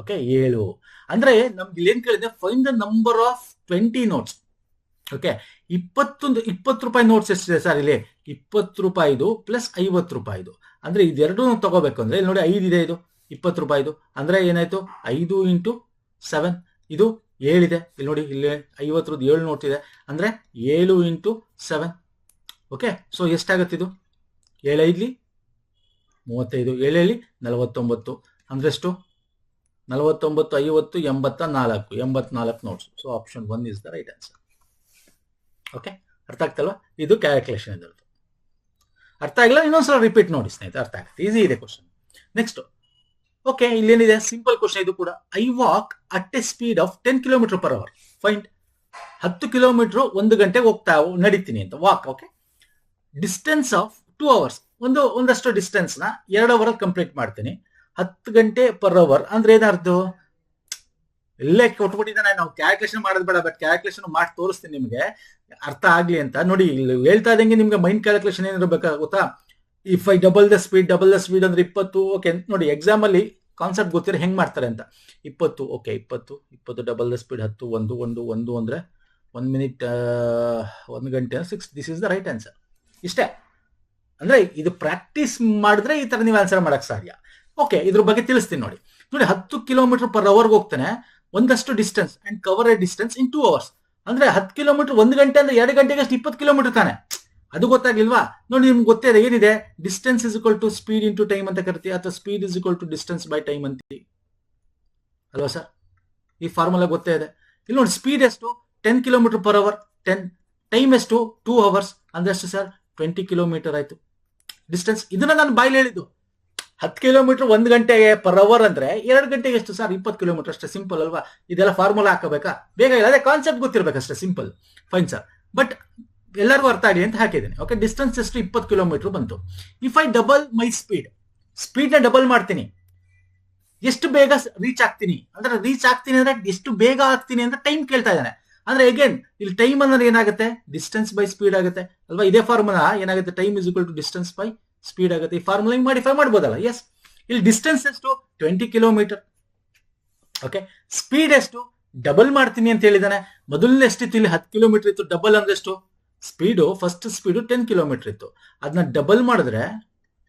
ಓಕೆ, 7 ಅಂದ್ರೆ ನಮ್ಗೆ ಇಲ್ಲಿ ಏನ್ ಕೇಳಿದೆ? Find the number of 20 notes. Okay, 20 ರೂಪಾಯಿ ನೋಟ್ಸ್ ಎಷ್ಟಿದೆ ಸರ್? ಇಲ್ಲಿ 20 ರೂಪಾಯಿದು ಪ್ಲಸ್ 50 ರೂಪಾಯಿದು ಅಂದ್ರೆ ಇದೆರಡು ತಗೋಬೇಕು ಅಂದ್ರೆ ಇಲ್ಲಿ ನೋಡಿ 5 ಇದೆ, ಇದು 20 ರೂಪಾಯಿದು ಅಂದ್ರೆ ಏನಾಯ್ತು? 5 ಇಂಟು 7, ಇದು 7 ಇದೆ. ಇಲ್ಲಿ ನೋಡಿ, ಇಲ್ಲಿ 50 7 ನೋಟ್ ಇದೆ ಅಂದ್ರೆ 7 ಇಂಟು 7. ಓಕೆ, ಸೊ ಎಷ್ಟಾಗತ್ತೆ ಇದು? 7 5 35, 7 49 ಅಂದ್ರೆ ಎಷ್ಟು? 49 50 84 notes. So option 1 is the right answer. Okay, ಅರ್ಥ ಆಗ್ತಲ್ವಾ? ಇದು ಕ್ಯಾಲ್ಕುಲೇಷನ್ ಇದರದ್ದು. ಅರ್ಥ ಆಗಿಲ್ಲ ಇನ್ನೊಂದ್ಸಲ ರಿಪೀಟ್ ನೋಡಿ ಸ್ನೇಹಿತರೆ, ಅರ್ಥ ಆಗುತ್ತೆ. ಈಸಿ ಇದೆ ಕ್ವಶನ್. ನೆಕ್ಸ್ಟ್, ಓಕೆ, ಇಲ್ಲೇನಿದೆ? ಸಿಂಪಲ್ ಕ್ವಶನ್ ಇದು ಕೂಡ. I walk at a speed of 10 km/h. Find 10 kilometre 1 ಗಂಟೆಗೆ ನಡೀತೀನಿ ಅಂತ walk. Okay, distance of 2 hours. ಒಂದಷ್ಟು ಡಿಸ್ಟೆನ್ಸ್ ನ 2 hour ಕಂಪ್ಲೀಟ್ ಮಾಡ್ತೀನಿ. 10 ಗಂಟೆ ಪರ್ ಅವರ್ ಅಂದ್ರೆ ಏನರ್ಥ? ಇಲ್ಲೇ ಕೊಟ್ಬಿಟ್ಟಿದ್ದಾನೆ. ನಾವು ಕ್ಯಾಲ್ಕುಲೇಷನ್ ಮಾಡೋದು ಬೇಡ, ಬಟ್ ಕ್ಯಾಲ್ಕುಲೇಷನ್ ಮಾಡಿ ತೋರಿಸ್ತೀನಿ ನಿಮ್ಗೆ ಅರ್ಥ ಆಗ್ಲಿ ಅಂತ. ನೋಡಿ, ಇಲ್ಲಿ ಹೇಳ್ತಾ ಇದ್ದಂಗೆ ನಿಮ್ಗೆ ಮೈಂಡ್ ಕ್ಯಾಲ್ಕುಲೇಷನ್ ಏನಿರ್ಬೇಕಾ ಗೊತ್ತಾ? If I double the speed ಅಂದ್ರೆ 20. ಓಕೆ ನೋಡಿ, ಎಕ್ಸಾಮ್ ಅಲ್ಲಿ ಕಾನ್ಸೆಪ್ಟ್ ಗೊತ್ತಿರ ಹೆಂಗ್ ಮಾಡ್ತಾರೆ ಅಂತ. 20. ಓಕೆ, 20 ಡಬಲ್ ದ ಸ್ಪೀಡ್ 10 1 ಅಂದ್ರೆ 1 ಮಿನಿಟ್ 1 ಗಂಟೆ 6. This is the right answer. ಇಷ್ಟೇ. ಅಂದ್ರೆ ಇದು ಪ್ರಾಕ್ಟೀಸ್ ಮಾಡಿದ್ರೆ ಈ ತರ ನೀವು ಆನ್ಸರ್ ಮಾಡಕ್ ಸಾಧ್ಯ. ಓಕೆ, ಇದ್ರ ಬಗ್ಗೆ ತಿಳಿಸ್ತೀನಿ ನೋಡಿ. 10 km/h ಹೋಗ್ತಾನೆ, ಒಂದಷ್ಟು distance and cover A distance in 2 hours. ಅಂದ್ರೆ 10 ಕಿಲೋಮೀಟರ್ 1 ಗಂಟೆ ಅಂದ್ರೆ 2 ಗಂಟೆಗೆ ಅಷ್ಟು 20 ಕಿಲೋಮೀಟರ್ ತಾನೆ. ಅದು ಗೊತ್ತಾಗ್ಲಿಲ್ವಾ? ನೋಡಿ, ನಿಮ್ಗೆ ಗೊತ್ತೇ ಇದೆ ಏನಿದೆ? Distance is equal to speed into time ಅಂತ ಕರಿತೀವಿ, ಅಥವಾ speed is equal to distance by time ಅಂತೀವಿ ಅಲ್ವಾ ಸರ್? ಈ ಫಾರ್ಮುಲಾ ಗೊತ್ತೇ ಇದೆ. ಇಲ್ಲಿ ನೋಡಿ, ಸ್ಪೀಡ್ ಎಷ್ಟು? 10 km/h, 10. ಟೈಮ್ ಎಷ್ಟು? 2 hours ಅಂದ್ರೆ ಎಷ್ಟು ಸರ್? 20 ಕಿಲೋಮೀಟರ್ ಆಯ್ತು ಡಿಸ್ಟೆನ್ಸ್. ಇದನ್ನ ನಾನು ಬಾಯ್ಲಿ ಹೇಳಿದ್ದು. 10 ಕಿಲೋಮೀಟರ್ 1 ಗಂಟೆಗೆ ಪರ್ ಅವರ್ ಅಂದ್ರೆ 2 ಗಂಟೆಗೆ ಎಷ್ಟು ಸರ್? 20 ಕಿಲೋಮೀಟರ್. ಅಷ್ಟೇ ಸಿಂಪಲ್ ಅಲ್ವಾ? ಇದೆಲ್ಲ ಫಾರ್ಮುಲಾ ಹಾಕಬೇಕಾ? ಬೇಗ ಇಲ್ಲ, ಅದೇ ಕಾನ್ಸೆಪ್ಟ್ ಗೊತ್ತಿರ್ಬೇಕಷ್ಟೇ. Simple, fine sir. ಬಟ್ ಎಲ್ಲರಿಗೂ ಅರ್ಥ ಆಗಲಿ ಅಂತ ಹಾಕಿದ್ದೀನಿ. ಓಕೆ, ಡಿಸ್ಟೆನ್ಸ್ ಎಷ್ಟು? 20 ಕಿಲೋಮೀಟರ್ ಬಂತು. If I double my speed ನ ಡಬಲ್ ಮಾಡ್ತೀನಿ, ಎಷ್ಟು ಬೇಗ ರೀಚ್ ಆಗ್ತೀನಿ ಅಂದ್ರೆ ಎಷ್ಟು ಬೇಗ ಆಗ್ತೀನಿ ಅಂತ ಟೈಮ್ ಕೇಳ್ತಾ ಇದ್ದಾನೆ. ಅಂದ್ರೆ ಅಗೇನ್ ಇಲ್ಲಿ ಟೈಮ್ ಅಂದ್ರೆ ಏನಾಗುತ್ತೆ? ಡಿಸ್ಟೆನ್ಸ್ ಬೈ ಸ್ಪೀಡ್ ಆಗುತ್ತೆ ಅಲ್ವಾ? ಇದೇ ಫಾರ್ಮುಲಾ ಏನಾಗುತ್ತೆ? Time is equal to distance by speed ಆಗುತ್ತೆ. ಈ ಫಾರ್ಮುಲಾ ಮಾಡಿಫೈ ಮಾಡ್ಬೋದಲ್ಲ? ಎಸ್. ಇಲ್ಲಿ ಡಿಸ್ಟೆನ್ಸ್ ಎಷ್ಟು? 20 ಕಿಲೋಮೀಟರ್. ಓಕೆ, ಸ್ಪೀಡ್ ಎಷ್ಟು? ಡಬಲ್ ಮಾಡ್ತೀನಿ ಅಂತ ಹೇಳಿದಾನೆ. ಮೊದಲನೇ ಎಷ್ಟಿತ್ತು? ಇಲ್ಲಿ 10 ಕಿಲೋಮೀಟರ್ ಇತ್ತು. ಡಬಲ್ ಅಂದ್ರೆ ಎಷ್ಟು? ಸ್ಪೀಡು, ಫಸ್ಟ್ ಸ್ಪೀಡು 10 ಕಿಲೋಮೀಟರ್ ಇತ್ತು. ಅದನ್ನ ಡಬಲ್ ಮಾಡಿದ್ರೆ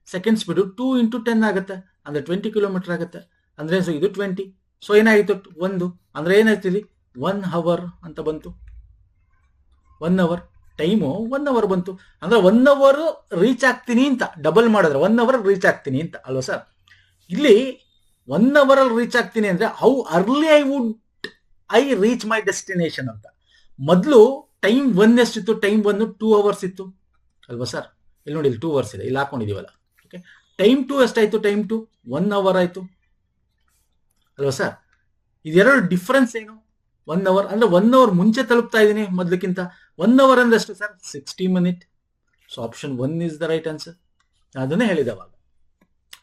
ಸೆಕೆಂಡ್ ಸ್ಪೀಡು 2 × 10 ಆಗುತ್ತೆ, ಅಂದ್ರೆ 20 ಕಿಲೋಮೀಟರ್ ಆಗುತ್ತೆ. ಅಂದ್ರೆ ಇದು 20. ಸೊ ಏನಾಗಿತ್ತು? 1 ಅಂದ್ರೆ ಏನಾಯ್ತು? ಇಲ್ಲಿ 1 hour ಅಂತ ಬಂತು. 1 hour. ಟೈಮು 1 ಅವರ್ ಬಂತು. ಅಂದ್ರೆ 1 ಅವರ್ ರೀಚ್ ಆಗ್ತೀನಿ ಅಂತ ಡಬಲ್ ಮಾಡಿದ್ರೆ 1 ಅವರ್ ರೀಚ್ ಆಗ್ತೀನಿ ಅಂತ ಅಲ್ವಾ ಸರ್. ಇಲ್ಲಿ 1 ಅವರ್ ಅಲ್ಲಿ ರೀಚ್ ಆಗ್ತೀನಿ ಅಂದ್ರೆ how early I reach my destination ಅಂತ. ಮೊದಲು ಟೈಮ್ 1 ಎಷ್ಟಿತ್ತು? ಟೈಮ್ 1 2 ಅವರ್ಸ್ ಇತ್ತು ಅಲ್ವಾ ಸರ್. ಇಲ್ಲಿ ನೋಡಿ, ಇಲ್ಲಿ 2 ಅವರ್ಸ್ ಇದೆ, ಇಲ್ಲಿ ಹಾಕೊಂಡಿದೀವಲ್ಲ. ಓಕೆ, ಟೈಮ್ 2 ಎಷ್ಟಾಯ್ತು? ಟೈಮ್ 2 1 ಅವರ್ ಆಯ್ತು ಅಲ್ವಾ ಸರ್. ಇದೆರಡು ಡಿಫ್ರೆನ್ಸ್ ಏನು? 1 ಅವರ್ ಅಂದ್ರೆ 1 ಅವರ್ ಮುಂಚೆ ತಲುಪ್ತಾ ಇದ್ದೀನಿ ಮೊದಲಕ್ಕಿಂತ. 1 ಅವರ್ ಅಂದ್ರೆ ಎಷ್ಟು sir? 60 minute. So option 1 is the right answer. ಅದನ್ನೇ ಹೇಳಿದೆ ಅವಾಗ.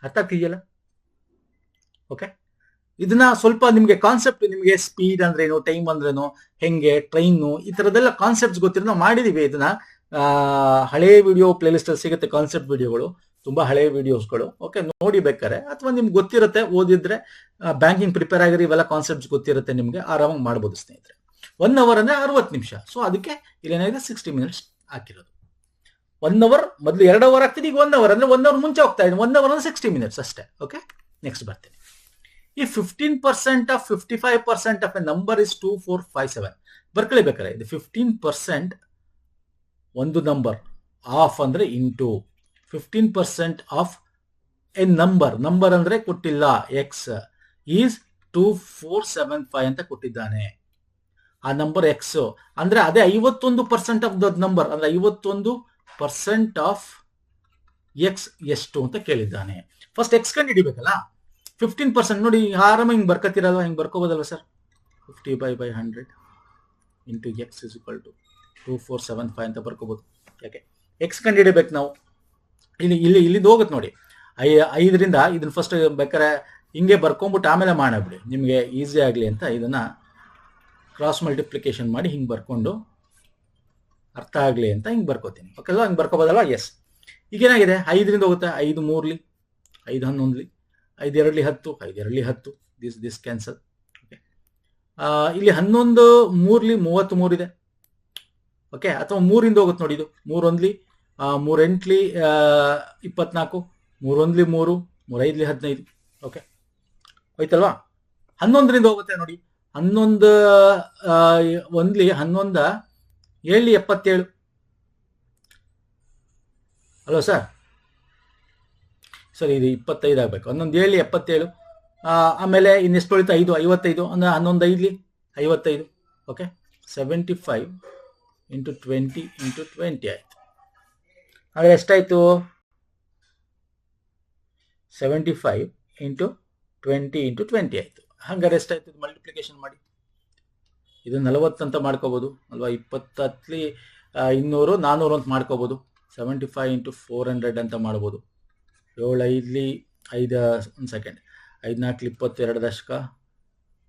ಅರ್ಥ ಆಗ್ತಿದೆಯಲ್ಲ? ಓಕೆ, ಇದನ್ನ ಸ್ವಲ್ಪ ನಿಮ್ಗೆ ಕಾನ್ಸೆಪ್ಟ್, ನಿಮ್ಗೆ ಸ್ಪೀಡ್ ಅಂದ್ರೇನು, ಟೈಮ್ ಅಂದ್ರೇನು, ಹೆಂಗೆ ಟ್ರೈನು, ಈ ತರದೆಲ್ಲ ಕಾನ್ಸೆಪ್ಟ್ಸ್ ಗೊತ್ತಿರೋ ನಾವು ಮಾಡಿದೀವಿ. ಇದನ್ನ ಹಳೆ ವಿಡಿಯೋ ಪ್ಲೇಲಿಸ್ಟ್ ಅಲ್ಲಿ ಸಿಗುತ್ತೆ, ಕಾನ್ಸೆಪ್ಟ್ ವಿಡಿಯೋಗಳು, ತುಂಬಾ ಹಳೆ ವಿಡಿಯೋಸ್ಗಳು. ಓಕೆ, ನೋಡಿ ಬೇಕಾರೆ, ಅಥವಾ ನಿಮ್ಗೆ ಗೊತ್ತಿರುತ್ತೆ, ಓದಿದ್ರೆ ಬ್ಯಾಂಕಿಂಗ್ ಪ್ರಿಪೇರ್ ಆಗಿರಿ, ಇವೆಲ್ಲ ಕಾನ್ಸೆಪ್ಟ್ಸ್ ಗೊತ್ತಿರುತ್ತೆ ನಿಮ್ಗೆ, ಆರಾಮಾಗಿ ಮಾಡ್ಬೋದು ಸ್ನೇಹಿತರೆ. 1 ಅವರ್ ಅಂದ್ರೆ 60 ನಿಮಿಷ. ಸೊ ಅದಕ್ಕೆ ಇಲ್ಲೇನಾಗಿದೆ 60 ಮಿನಿಟ್ಸ್ ಹಾಕಿರೋದು. 1 ಅವರ್ ಮೊದಲು 2 ಅವರ್ ಆಗ್ತಿದೆ, ಈಗ 1 ಅವರ್ ಅಂದ್ರೆ 1 ಅವರ್ ಮುಂಚೆ ಹೋಗ್ತಾ ಇದೆ. 1 ಅವರ್ ಅಂದ್ರೆ 60 ಮಿನಿಟ್ಸ್ ಅಷ್ಟೇ. ಓಕೆ, ನೆಕ್ಸ್ಟ್ ಬರ್ತೀನಿ. ಈ 15% of 55% of A number is 2, 4, 5, 7 ಬರ್ಕೊಳ್ಳೇಬೇಕಾರೆ ಇದು 15% ಒಂದು ನಂಬರ್, ಆಫ್ ಅಂದ್ರೆ ಇಂಟು 15% ಆಫ್ ಎ ನಂಬರ್ ಅಂದ್ರೆ ಕೊಟ್ಟಿಲ್ಲ, ಎಕ್ಸ್ ಈಸ್ 2475 ಅಂತ ಕೊಟ್ಟಿದ್ದಾನೆ. ಆ ನಂಬರ್ ಎಕ್ಸ್ ಅಂದ್ರೆ ಅದೇ 51% ಆಫ್ ದಟ್ ನಂಬರ್, ಅಂದ್ರೆ 51% ಆಫ್ ಎಕ್ಸ್ ಎಷ್ಟು ಅಂತ ಕೇಳಿದ್ದಾನೆ. ಫಸ್ಟ್ ಎಕ್ಸ್ ಕಂಡು ಹಿಡಿಬೇಕಲ್ಲ. 15% ನೋಡಿ, ಆರಾಮ ಹಿಂಗೆ ಬರ್ಕತ್ತಿರಲ್ವ, ಹಿಂಗೆ ಬರ್ಕೋಬೋದಲ್ವ sir. 50/100 into X is equal to 2475 ಅಂತ ಬರ್ಕೋಬಹುದು. ಯಾಕೆ ಎಕ್ಸ್ ಕಂಡು ಹಿಡಿಬೇಕು ನಾವು. ಇಲ್ಲಿಂದ ಹೋಗುತ್ತೆ ನೋಡಿ, 5ರಿಂದ ಇದನ್ನ ಫಸ್ಟ್ ಬೇಕಾದ್ರೆ ಹಿಂಗೆ ಬರ್ಕೊಂಬಿಟ್ಟು ಆಮೇಲೆ ಮಾಡಬಿಡಿ, ನಿಮಗೆ ಈಸಿ ಆಗಲಿ ಅಂತ. ಇದನ್ನ ಕ್ರಾಸ್ ಮಲ್ಟಿಪ್ಲಿಕೇಶನ್ ಮಾಡಿ ಹಿಂಗೆ ಬರ್ಕೊಂಡು ಅರ್ಥ ಆಗಲಿ ಅಂತ ಹಿಂಗೆ ಬರ್ಕೋತೀನಿ. ಓಕೆ ಅಲ್ವಾ, ಹಿಂಗೆ ಬರ್ಕೋಬೋದಲ್ವಾ? ಎಸ್. ಈಗೇನಾಗಿದೆ, 5ರಿಂದ ಹೋಗುತ್ತೆ, 5 3ಲಿ 5 11ಲಿ 5 2ಲಿ 10 5 2ಲಿ 10, ದಿಸ್ ಕ್ಯಾನ್ಸಲ್. ಓಕೆ, ಇಲ್ಲಿ 11 3ಲಿ 33 ಇದೆ. ಓಕೆ, ಅಥವಾ 3ರಿಂದ ಹೋಗುತ್ತೆ ನೋಡಿ, ಇದು 3 1ಲಿ 3 8ಲಿ 24, 3 1ಲಿ 3, 3 5ಲಿ 15. ಓಕೆ, ಹೋಯ್ತಲ್ವಾ? 11ರಿಂದ ಹೋಗುತ್ತೆ ನೋಡಿ, 11 1ಲಿ 11 7ಲಿ 77 ಅಲ್ವಾ ಸರ್. ಸರಿ, ಇದು 25 ಆಗಬೇಕು. 11 7ಲಿ 77, ಆಮೇಲೆ ಇನ್ನೆಷ್ಟು ಉಳಿತು? 5 55 ಅಂದ್ರೆ 11 5ಲಿ 55. ಓಕೆ, 75 ಇಂಟು 20 ಇಂಟು 20 ಆಯ್ತು. ಹಾಗಾದ್ರೆ ಎಷ್ಟಾಯ್ತು? 75 ಇಂಟು 20 ಇಂಟು 20 ಆಯ್ತು. ಹಂಗಾರೆ ಎಷ್ಟಾಯ್ತು? ಮಲ್ಟಿಪ್ಲಿಕೇಶನ್ ಮಾಡಿ, ಇದು 40 ಅಂತ ಮಾಡ್ಕೋಬಹುದು ಅಲ್ವಾ. 20 200 400 ಅಂತ ಮಾಡ್ಕೋಬಹುದು. 75 ಇಂಟು 400 ಅಂತ ಮಾಡ್ಬೋದು. 7 5ಲಿ 5 ಒಂದು ಸೆಕೆಂಡ್, 5 4ಲಿ 22 ದಶಕ,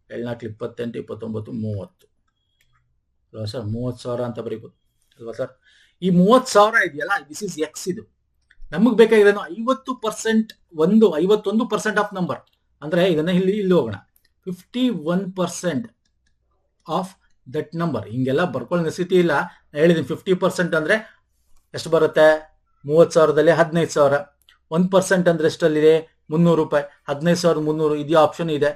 7 4ಲಿ 28 29 30 ಅಲ್ವಾ ಸರ್. 30,000 ಅಂತ ಬರೀಬೋದು ಅಲ್ವಾ ಸರ್. ಈ 30,000 ಇದೆಯಲ್ಲ, ದಿಸ್ ಇಸ್ ಎಕ್ಸ್. ಇದು ನಮಗೆ ಬೇಕಾಗಿರೋದು 50%, 51% ಆಫ್ ನಂಬರ್ ಅಂದ್ರೆ ಇದನ್ನ ಇಲ್ಲಿ ಹೋಗೋಣ. 51% ಆಫ್ ದಟ್ ನಂಬರ್. ಹಿಂಗೆಲ್ಲ ಬರ್ಕೊಳ್ಳೋ ನೆಸಿಟಿ ಇಲ್ಲ, ಹೇಳಿದ್ದೀನಿ. 50% ಅಂದ್ರೆ ಎಷ್ಟು ಬರುತ್ತೆ? 30,000ದಲ್ಲಿ 15,000. 1% ಅಂದ್ರೆ ಎಷ್ಟಲ್ಲಿದೆ? 300 ರೂಪಾಯಿ. 15,300 ಇದೆಯಾ? ಆಪ್ಷನ್ ಇದೆ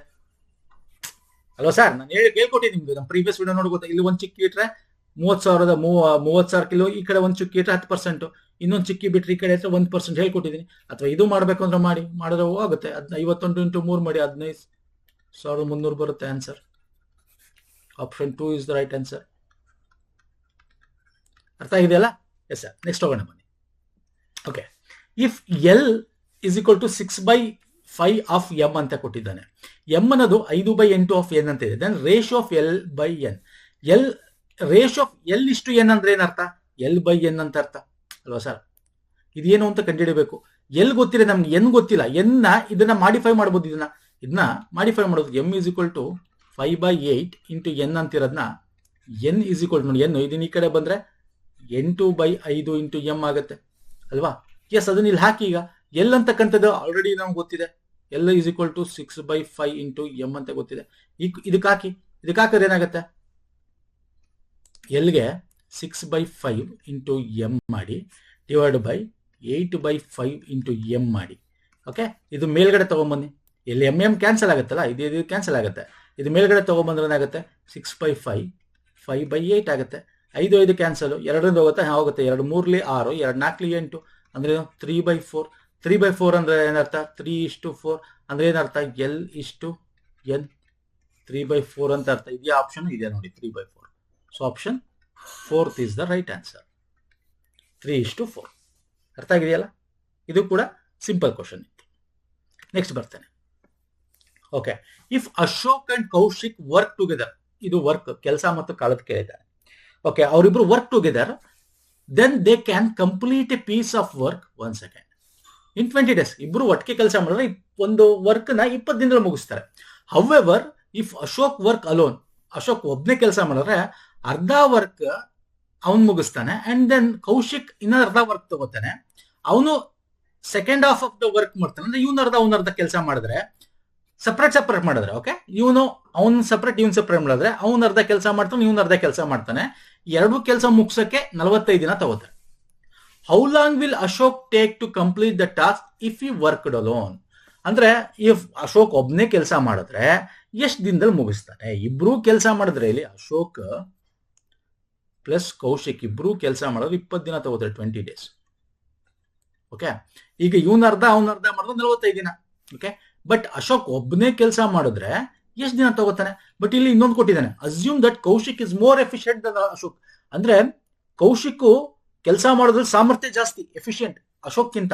ಅಲ್ವಾ ಸರ್. ನಾನು ಹೇಳ್ಕೊಟ್ಟಿದ್ದೀನಿ ನಿಮ್ಗೆ, ನಮ್ಮ ಪ್ರೀವಿಯಸ್ ವಿಡಿಯೋ ನೋಡಿ ಗೊತ್ತಾ. ಇಲ್ಲಿ ಒಂದು ಚಿಕ್ಕಿ ಇಟ್ರೆ 30,000 ಕಿಲೋ, ಈ ಕಡೆ ಒಂದು ಚಿಕ್ಕಿ ಇಟ್ರೆ 10%, ಇನ್ನೊಂದು ಚಿಕ್ಕಿ ಬಿಟ್ರೆ ಈ ಕಡೆ ಇಟ್ಟರೆ 1% ಹೇಳ್ಕೊಟ್ಟಿದ್ದೀನಿ. ಅಥವಾ ಇದು ಮಾಡಬೇಕು ಅಂದ್ರೆ ಮಾಡಿದ್ರೆ ಆಗುತ್ತೆ. 51 ಇಂಟು 3 ಮಾಡಿ 15,300 ಬರುತ್ತೆ answer. Option 2 is the right answer. ಅರ್ಥ ಆಗಿದೆಯಲ್ಲ? Yes sir. ನೆಕ್ಸ್ಟ್ ಹೋಗೋಣ ಬನ್ನಿ. Okay, if L is equal to 6/5 of M ಅಂತ ಕೊಟ್ಟಿದ್ದಾನೆ. ಎಂ ಅನ್ನೋದು 5/8 ಆಫ್ ಎನ್ ಅಂತ ಇದೆ. Then ratio of L by N. Ratio of L ಇಷ್ಟು ಎನ್ ಅಂದ್ರೆ ಏನರ್ಥ? ಎಲ್ ಬೈ ಎನ್ ಅಂತ ಅರ್ಥ ಅಲ್ವಾ ಸರ್. ಇದೇನು ಅಂತ ಕಂಡುಹಿಡಬೇಕು. ಎಲ್ ಗೊತ್ತಿಲ್ಲ ನಮ್ಗೆ, ಎನ್ ಗೊತ್ತಿಲ್ಲ. ಇದನ್ನ ಮಾಡಿಫೈ ಮಾಡ್ಬೋದು. ಇದನ್ನ ಮಾಡಿಫೈ ಮಾಡೋದು. M is equal to 5/8 into N ಅಂತಿರೋದನ್ನ ಎನ್ ಇಸ್ ಈಕ್ವಲ್ ಟು ನೋಡಿ, ಎನ್ ಇದನ್ನ ಈ ಕಡೆ ಬಂದ್ರೆ 8/5 ಇಂಟು ಎಂ ಆಗುತ್ತೆ ಅಲ್ವಾ. ಎಸ್, ಅದನ್ನ ಇಲ್ಲಿ ಹಾಕಿ. ಈಗ ಎಲ್ ಅಂತಕ್ಕಂಥದ್ದು ಆಲ್ರೆಡಿ ನಮ್ಗೆ ಗೊತ್ತಿದೆ. L is equal to 6/5 into M ಅಂತ ಗೊತ್ತಿದೆ. ಇದಕ್ಕೆ ಹಾಕಿದ್ರೆ ಏನಾಗುತ್ತೆ? ಎಲ್ಗೆ 6/5 ಇಂಟು ಎಂ ಮಾಡಿ ಡಿವೈಡ್ ಬೈ 8/5 ಇಂಟು ಎಂ ಮಾಡಿ. ಓಕೆ, ಇದು ಮೇಲ್ಗಡೆ ತಗೊಂಬನ್ನಿ. ಇಲ್ಲಿ ಎಂ ಕ್ಯಾನ್ಸಲ್ ಆಗುತ್ತಲ್ಲ, ಇದು ಕ್ಯಾನ್ಸಲ್ ಆಗುತ್ತೆ. ಇದು ಮೇಲ್ಗಡೆ ತಗೊಂಬಂದ್ರೆ ಏನಾಗುತ್ತೆ? 6/5 5/8 ಆಗುತ್ತೆ. 5 5 ಕ್ಯಾನ್ಸಲ್, 2ರಿಂದ ಹೋಗುತ್ತೆ 2 3 6, 2 4 8 ಅಂದ್ರೆ 3/4. 3/4 ಅಂದ್ರೆ ಏನರ್ಥ? 3:4 ಅಂದ್ರೆ ಏನರ್ಥ? L:n 3/4 ಅಂತ ಅರ್ಥ. ಇದೆಯಾ ಆಪ್ಷನ್? ಇದೆ ನೋಡಿ 3/4. So option 4th is the right answer. 3:4. ಅರ್ಥ ಆಗಿದೆಯಲ್ಲ? ಇದು ಕೂಡ ಸಿಂಪಲ್ ಕ್ವಶನ್ ಇತ್ತು. ನೆಕ್ಸ್ಟ್ ಬರ್ತೇನೆ. Okay, if Ashok and Kaushik work together, ಇದು ವರ್ಕ್ ಕೆಲಸ ಮತ್ತು ಕಾಲದ ಕೇಳಿದ್ದಾರೆ. ಓಕೆ, ಅವರಿಬ್ರು work together, then they can complete a piece of work 1 second in 20 days. ಇಬ್ರು ಒಟ್ಟಿಗೆ ಕೆಲಸ ಮಾಡಿದ್ರೆ ಒಂದು ವರ್ಕ್ ನ 20 ದಿನದಲ್ಲಿ ಮುಗಿಸ್ತಾರೆ. However if Ashok work alone, Ashok ಒಬ್ನೇ ಕೆಲಸ ಮಾಡಿದ್ರೆ ಅರ್ಧ ವರ್ಕ್ ಅವನ್ ಮುಗಿಸ್ತಾನೆ, ಅಂಡ್ ದೆನ್ ಕೌಶಿಕ್ ಇನ್ನೊಂದು ಅರ್ಧ ವರ್ಕ್ ತಗೋತಾನೆ. ಅವನು second half of the work ಮಾಡ್ತಾನೆ. ಅಂದ್ರೆ ಇವನ್ ಅರ್ಧ ಕೆಲಸ ಮಾಡಿದ್ರೆ ಸಪ್ರೇಟ್ ಮಾಡಿದ್ರೆ, ಓಕೆ, ಅವ್ನ್ ಸಪ್ರೇಟ್ ಇವನ್ ಸಪ್ರೇಟ್ ಮಾಡಿದ್ರೆ ಅವ್ನ ಅರ್ಧ ಕೆಲಸ ಮಾಡ್ತಾನೆ, ಇವನ್ ಅರ್ಧ ಕೆಲಸ ಮಾಡ್ತಾನೆ. ಎರಡು ಕೆಲಸ ಮುಗಿಸಕ್ಕೆ 45 ದಿನ ತಗೋತಾರೆ. How long will Ashok take to complete the task if you worked alone? ಅಂದ್ರೆ ಇಫ್ ಅಶೋಕ್ ಒಬ್ನೇ ಕೆಲಸ ಮಾಡಿದ್ರೆ ಎಷ್ಟು ದಿನದಲ್ಲಿ ಮುಗಿಸ್ತಾನೆ? ಇಬ್ರು ಕೆಲಸ ಮಾಡಿದ್ರೆ, ಇಲ್ಲಿ ಅಶೋಕ್ ಪ್ಲಸ್ ಕೌಶಿಕ್ ಇಬ್ರು ಕೆಲಸ ಮಾಡಿದ್ರೆ 20 ದಿನ ತಗೋತಾರೆ, 20 days. ಓಕೆ, ಈಗ ಇವನ್ ಅರ್ಧ ಅವನ ಅರ್ಧ ಮಾಡಿದ್ರೆ 45 ದಿನ. ಓಕೆ, ಬಟ್ ಅಶೋಕ್ ಒಬ್ಬನೇ ಕೆಲಸ ಮಾಡಿದ್ರೆ ಎಷ್ಟು ದಿನ ತಗೋತಾನೆ? ಬಟ್ ಇಲ್ಲಿ ಇನ್ನೊಂದು ಕೊಟ್ಟಿದ್ದಾನೆ, assume that Kaushik is more efficient than Ashok. ಅಂದ್ರೆ ಕೌಶಿಕ್ ಕೆಲಸ ಮಾಡೋದ್ರಲ್ಲಿ ಸಾಮರ್ಥ್ಯ ಜಾಸ್ತಿ, ಎಫಿಷಿಯಂಟ್ ಅಶೋಕ್ಕಿಂತ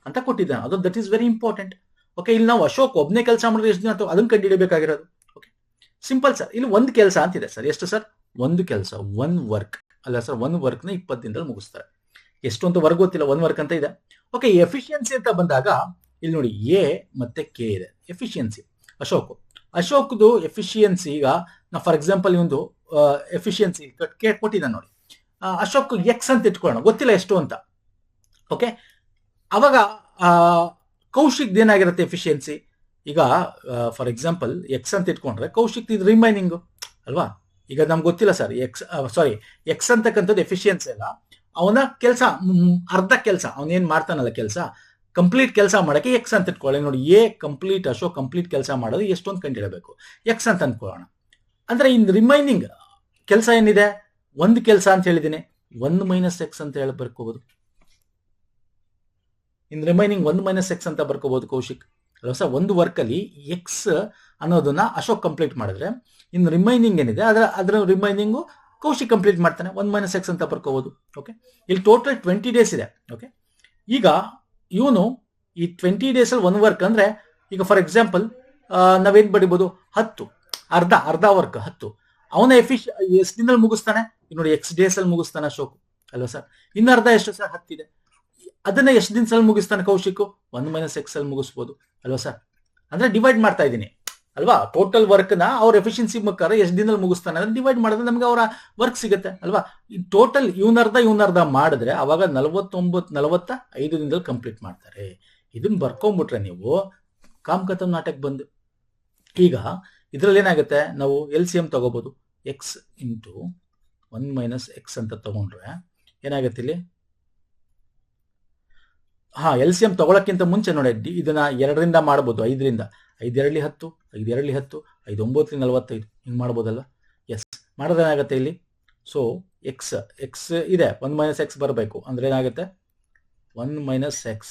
ಅಂತ ಕೊಟ್ಟಿದ್ದಾನೆ. ಅದು that is very important. Okay, ಇಲ್ಲಿ ನಾವು ಅಶೋಕ್ ಒಬ್ಬನೇ ಕೆಲಸ ಮಾಡಿದ್ರೆ ಎಷ್ಟು ದಿನ ಅದನ್ನ ಕಂಡುಹಿಡಬೇಕಾಗಿರೋದು. Okay, simple sir. ಇಲ್ಲಿ ಒಂದು ಕೆಲಸ ಅಂತಿದೆ ಸರ್. ಎಷ್ಟು ಸರ್? ಒಂದು ಕೆಲಸ, ಒನ್ ವರ್ಕ್ ಅಲ್ಲ ಸರ್. ಒಂದು ವರ್ಕ್ ನ 20 ದಿನದಲ್ಲಿ ಮುಗಿಸ್ತಾರೆ. ಎಷ್ಟು ಅಂತ ವರ್ಕ್ ಗೊತ್ತಿಲ್ಲ, ಒನ್ ವರ್ಕ್ ಅಂತ ಇದೆ. ಓಕೆ, ಎಫಿಷಿಯನ್ಸಿ ಅಂತ ಬಂದಾಗ ಇಲ್ಲಿ ನೋಡಿ ಎ ಮತ್ತೆ ಕೆ ಇದೆ. ಎಫಿಷಿಯನ್ಸಿ ಅಶೋಕ್ದು ಎಫಿಷಿಯನ್ಸಿ, ಈಗ ನಾ ಫಾರ್ ಎಕ್ಸಾಂಪಲ್ ಒಂದು ಎಫಿಷಿಯನ್ಸಿ ಕೊಟ್ಟಿದ್ದಾನೆ ನೋಡಿ. ಅಶೋಕ್ ಎಕ್ಸ್ ಅಂತ ಇಟ್ಕೊಳ್ಳೋಣ, ಗೊತ್ತಿಲ್ಲ ಎಷ್ಟು ಅಂತ. ಓಕೆ, ಅವಾಗ ಕೌಶಿಕ್ ಏನಾಗಿರುತ್ತೆ ಎಫಿಷಿಯನ್ಸಿ? ಈಗ ಫಾರ್ ಎಕ್ಸಾಂಪಲ್ ಎಕ್ಸ್ ಅಂತ ಇಟ್ಕೊಂಡ್ರೆ ಕೌಶಿಕ್ ಇದು ರಿಮೈನಿಂಗ್ ಅಲ್ವಾ? ಈಗ ನಮ್ಗೆ ಗೊತ್ತಿಲ್ಲ ಸರ್, ಎಕ್ಸ್ ಅಂತಕ್ಕಂಥದ್ದು ಎಫಿಷಿಯನ್ಸಿ ಅಲ್ಲ, ಅವನ ಕೆಲಸ ಅರ್ಧ ಕೆಲಸ ಅವನೇನ್ ಮಾಡ್ತಾನಲ್ಲ ಕೆಲಸ, ಕಂಪ್ಲೀಟ್ ಕೆಲಸ ಮಾಡಕ್ಕೆ ಎಕ್ಸ್ ಅಂತ ಇಟ್ಕೊಳ್ಳಿ. ನೋಡಿ, ಎ ಕಂಪ್ಲೀಟ್ ಅಶೋಕ್ ಕಂಪ್ಲೀಟ್ ಕೆಲಸ ಮಾಡೋದು ಎಷ್ಟೊಂದು ಕಂಡಿಡಬೇಕು, ಎಕ್ಸ್ ಅಂತ ಅನ್ಕೊಳ್ಳೋಣ. ಅಂದ್ರೆ ಇನ್ ರಿಮೈನಿಂಗ್ ಕೆಲಸ ಏನಿದೆ, ಒಂದು ಕೆಲಸ ಅಂತ ಹೇಳಿದ್ದೀನಿ, 1 - x ಅಂತ ಹೇಳಿ ಬರ್ಕೋಬಹುದು. ಇನ್ ರಿಮೈನಿಂಗ್ 1 - x ಅಂತ ಬರ್ಕೋಬಹುದು ಕೌಶಿಕ್ ಅಲ್ವಾ ಸರ್? ಒಂದು ವರ್ಕ್ ಅಲ್ಲಿ ಎಕ್ಸ್ ಅನ್ನೋದನ್ನ ಅಶೋಕ್ ಕಂಪ್ಲೀಟ್ ಮಾಡಿದ್ರೆ ಇನ್ ರಿಮೈನಿಂಗ್ ಏನಿದೆ ಅದರ ರಿಮೈನಿಂಗು ಕೌಶಿಕ್ ಕಂಪ್ಲೀಟ್ ಮಾಡ್ತಾನೆ, 1 - x ಅಂತ ಬರ್ಕೋಬಹುದು. ಓಕೆ, ಇಲ್ಲಿ ಟೋಟಲ್ 20 days ಇದೆ. ಓಕೆ, ಈಗ ಇವನು ಈ 20 days ಅಲ್ಲಿ ಒಂದು ವರ್ಕ್ ಅಂದ್ರೆ, ಈಗ ಫಾರ್ ಎಕ್ಸಾಂಪಲ್ ನಾವೇನ್ ಬಡಿಬಹುದು, 10 ಅರ್ಧ ವರ್ಕ್ 10 ಅವನ ಎಷ್ಟು ದಿನದಲ್ಲಿ ಮುಗಿಸ್ತಾನೆ? ನೋಡಿ, X days ಅಲ್ಲಿ ಮುಗಿಸ್ತಾನೆ ಅಶೋಕ್ ಅಲ್ವಾ ಸರ್? ಇನ್ನು ಅರ್ಧ ಎಷ್ಟು ಸರ್? 10 ಇದೆ. ಅದನ್ನ ಎಷ್ಟು ದಿನದಲ್ಲಿ ಮುಗಿಸ್ತಾನೆ ಕೌಶಿಕ್? 1 - x ಅಲ್ಲಿ ಮುಗಿಸ್ಬೋದು ಅಲ್ವಾ ಸರ್? ಅಂದ್ರೆ ಡಿವೈಡ್ ಮಾಡ್ತಾ ಇದ್ದೀನಿ ಅಲ್ವಾ? ಟೋಟಲ್ ವರ್ಕ್ ನ ಅವ್ರ ಎಫಿಷಿಯನ್ಸಿ ಮುಖಾಂತರ ಎಷ್ಟು ದಿನದಲ್ಲಿ ಮುಗಿಸ್ತಾನೆ ಅದನ್ನ ಡಿವೈಡ್ ಮಾಡಿದ್ರೆ ನಮ್ಗೆ ಅವರ ವರ್ಕ್ ಸಿಗುತ್ತೆ ಅಲ್ವಾ? ಟೋಟಲ್ ಇವನರ್ಧ ಮಾಡಿದ್ರೆ ಅವಾಗ 45 ದಿನದಲ್ಲಿ ಕಂಪ್ಲೀಟ್ ಮಾಡ್ತಾರೆ. ಇದನ್ನ ಬರ್ಕೊಂಡ್ಬಿಟ್ರೆ ನೀವು ಕಾಮಕಥಮ್ ನಾಟಕ ಬಂದು, ಈಗ ಇದ್ರಲ್ಲಿ ಏನಾಗುತ್ತೆ, ನಾವು LCM ತಗೋಬಹುದು. ಎಕ್ಸ್ ಇಂಟು 1 - x ಅಂತ ತಗೊಂಡ್ರೆ ಏನಾಗುತ್ತೆ ಇಲ್ಲಿ? LCM ತಗೊಳಕ್ಕಿಂತ ಮುಂಚೆ ನೋಡಿ, ಇದನ್ನ 2ರಿಂದ ಮಾಡಬಹುದು, 5ರಿಂದ. 5 2 10, 5 2 10, 5 9 45 ಹಿಂಗ್ ಮಾಡ್ಬೋದಲ್ಲ? ಎಸ್, ಮಾಡಿದ್ರೆ ಏನಾಗುತ್ತೆ ಇಲ್ಲಿ? ಸೊ ಎಕ್ಸ್ ಇದೆ, 1 - x ಬರಬೇಕು. ಅಂದ್ರೆ ಏನಾಗುತ್ತೆ? 1 - x,